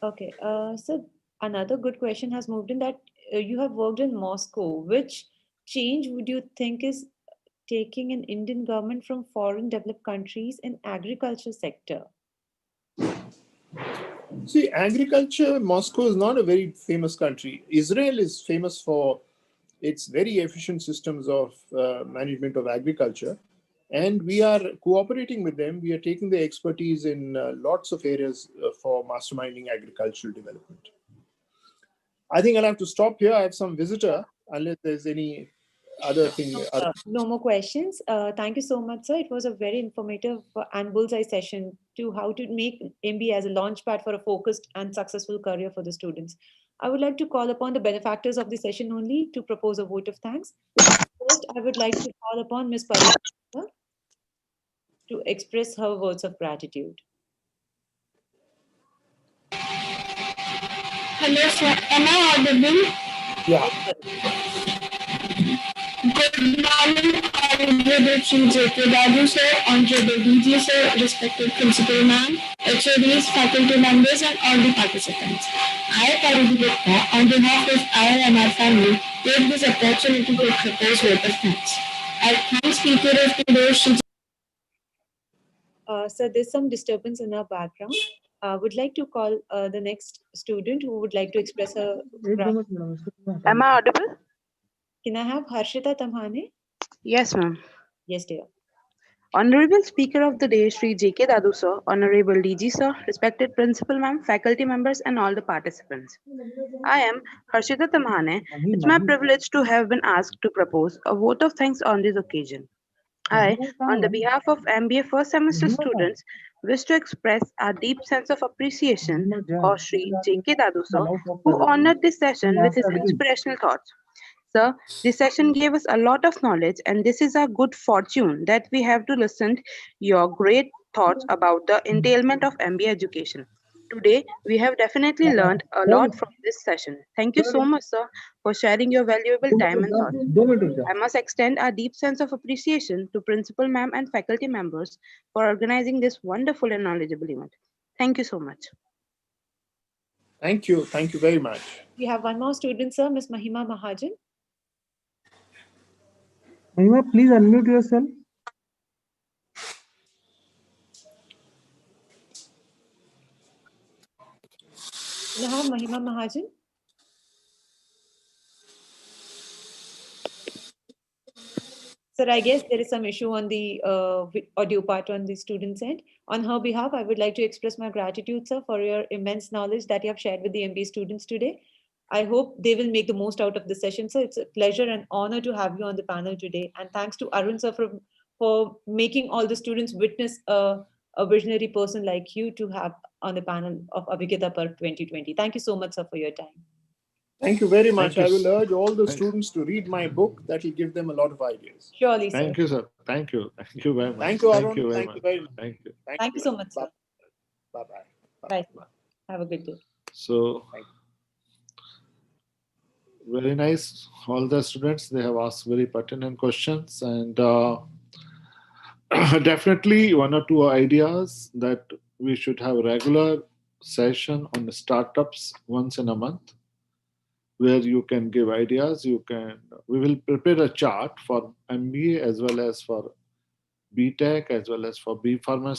okay. So another good question has moved in that you have worked in Moscow. Which change would you think is taking an Indian government from foreign developed countries in agriculture sector? See, agriculture, Moscow is not a very famous country. Israel is famous for its very efficient systems of management of agriculture. And we are cooperating with them. We are taking the expertise in lots of areas for masterminding agricultural development. I think I'll have to stop here. I have some visitor, unless there's any other thing. No more questions. Thank you so much, sir. It was a very informative and bullseye session to how to make MBA as a launchpad for a focused and successful career for the students. I would like to call upon the benefactors of the session only to propose a vote of thanks. First, I would like to call upon Ms. Paricharcha to express her words of gratitude. Hello, sir. Am I audible? Yeah. Good morning, Honorable Shri J.K. Dadoo, sir, Honorable DG, sir, respected Principal Ma'am, HODs, faculty members, and all the participants. I, Paricharcha, on behalf of IIMR family, take this opportunity to propose vote of thanks. I thank Speaker of today, Shri Sir, there's some disturbance in our background. Would like to call the next student who would like to express her. Am I audible? Can I have Harshita Tamhane? Yes, ma'am. Yes, dear. Honorable Speaker of the Day, Shri J.K. Dadoo sir, Honorable DG sir, respected Principal ma'am, faculty members, and all the participants. I am Harshita Tamhane. It's my privilege to have been asked to propose a vote of thanks on this occasion. I, on the behalf of MBA first semester students, wish to express our deep sense of appreciation for Shri J.K. Dadoo sir, who honored this session with his inspirational thoughts. Sir, this session gave us a lot of knowledge, and this is our good fortune that we have to listen to your great thoughts about the entailment of MBA education. Today, we have definitely learned a lot from this session. Thank you so much, sir, for sharing your valuable time and thoughts. I must extend our deep sense of appreciation to Principal Ma'am and faculty members for organizing this wonderful and knowledgeable event. Thank you so much. Thank you. Thank you very much. We have one more student, sir, Ms. Mahima Mahajan. Mahima, please unmute yourself. Can I have Mahima Mahajan? Sir, I guess there is some issue on the audio part on the student's end. On her behalf, I would like to express my gratitude, sir, for your immense knowledge that you have shared with the MBA students today. I hope they will make the most out of the session, sir. It's a pleasure and honor to have you on the panel today. And thanks to Arun, sir, for making all the students witness a visionary person like you to have on the panel of Abhigyata Parv 2020. Thank you so much, sir, for your time. Thank you very much. Thank you. I will urge all the students to read my book. That will give them a lot of ideas. Surely, sir. Thank you, sir. Thank you. Thank you very much. Thank you, Arun. Thank you very Thank much. you very much. Thank you. Thank you so much, sir. Bye-bye. Bye. Have a good day. So, very nice. All the students, they have asked very pertinent questions, and definitely one or two ideas that we should have a regular session on startups once in a month, where you can give ideas. We will prepare a chart for MBA as well as for BTech as well as for B Pharma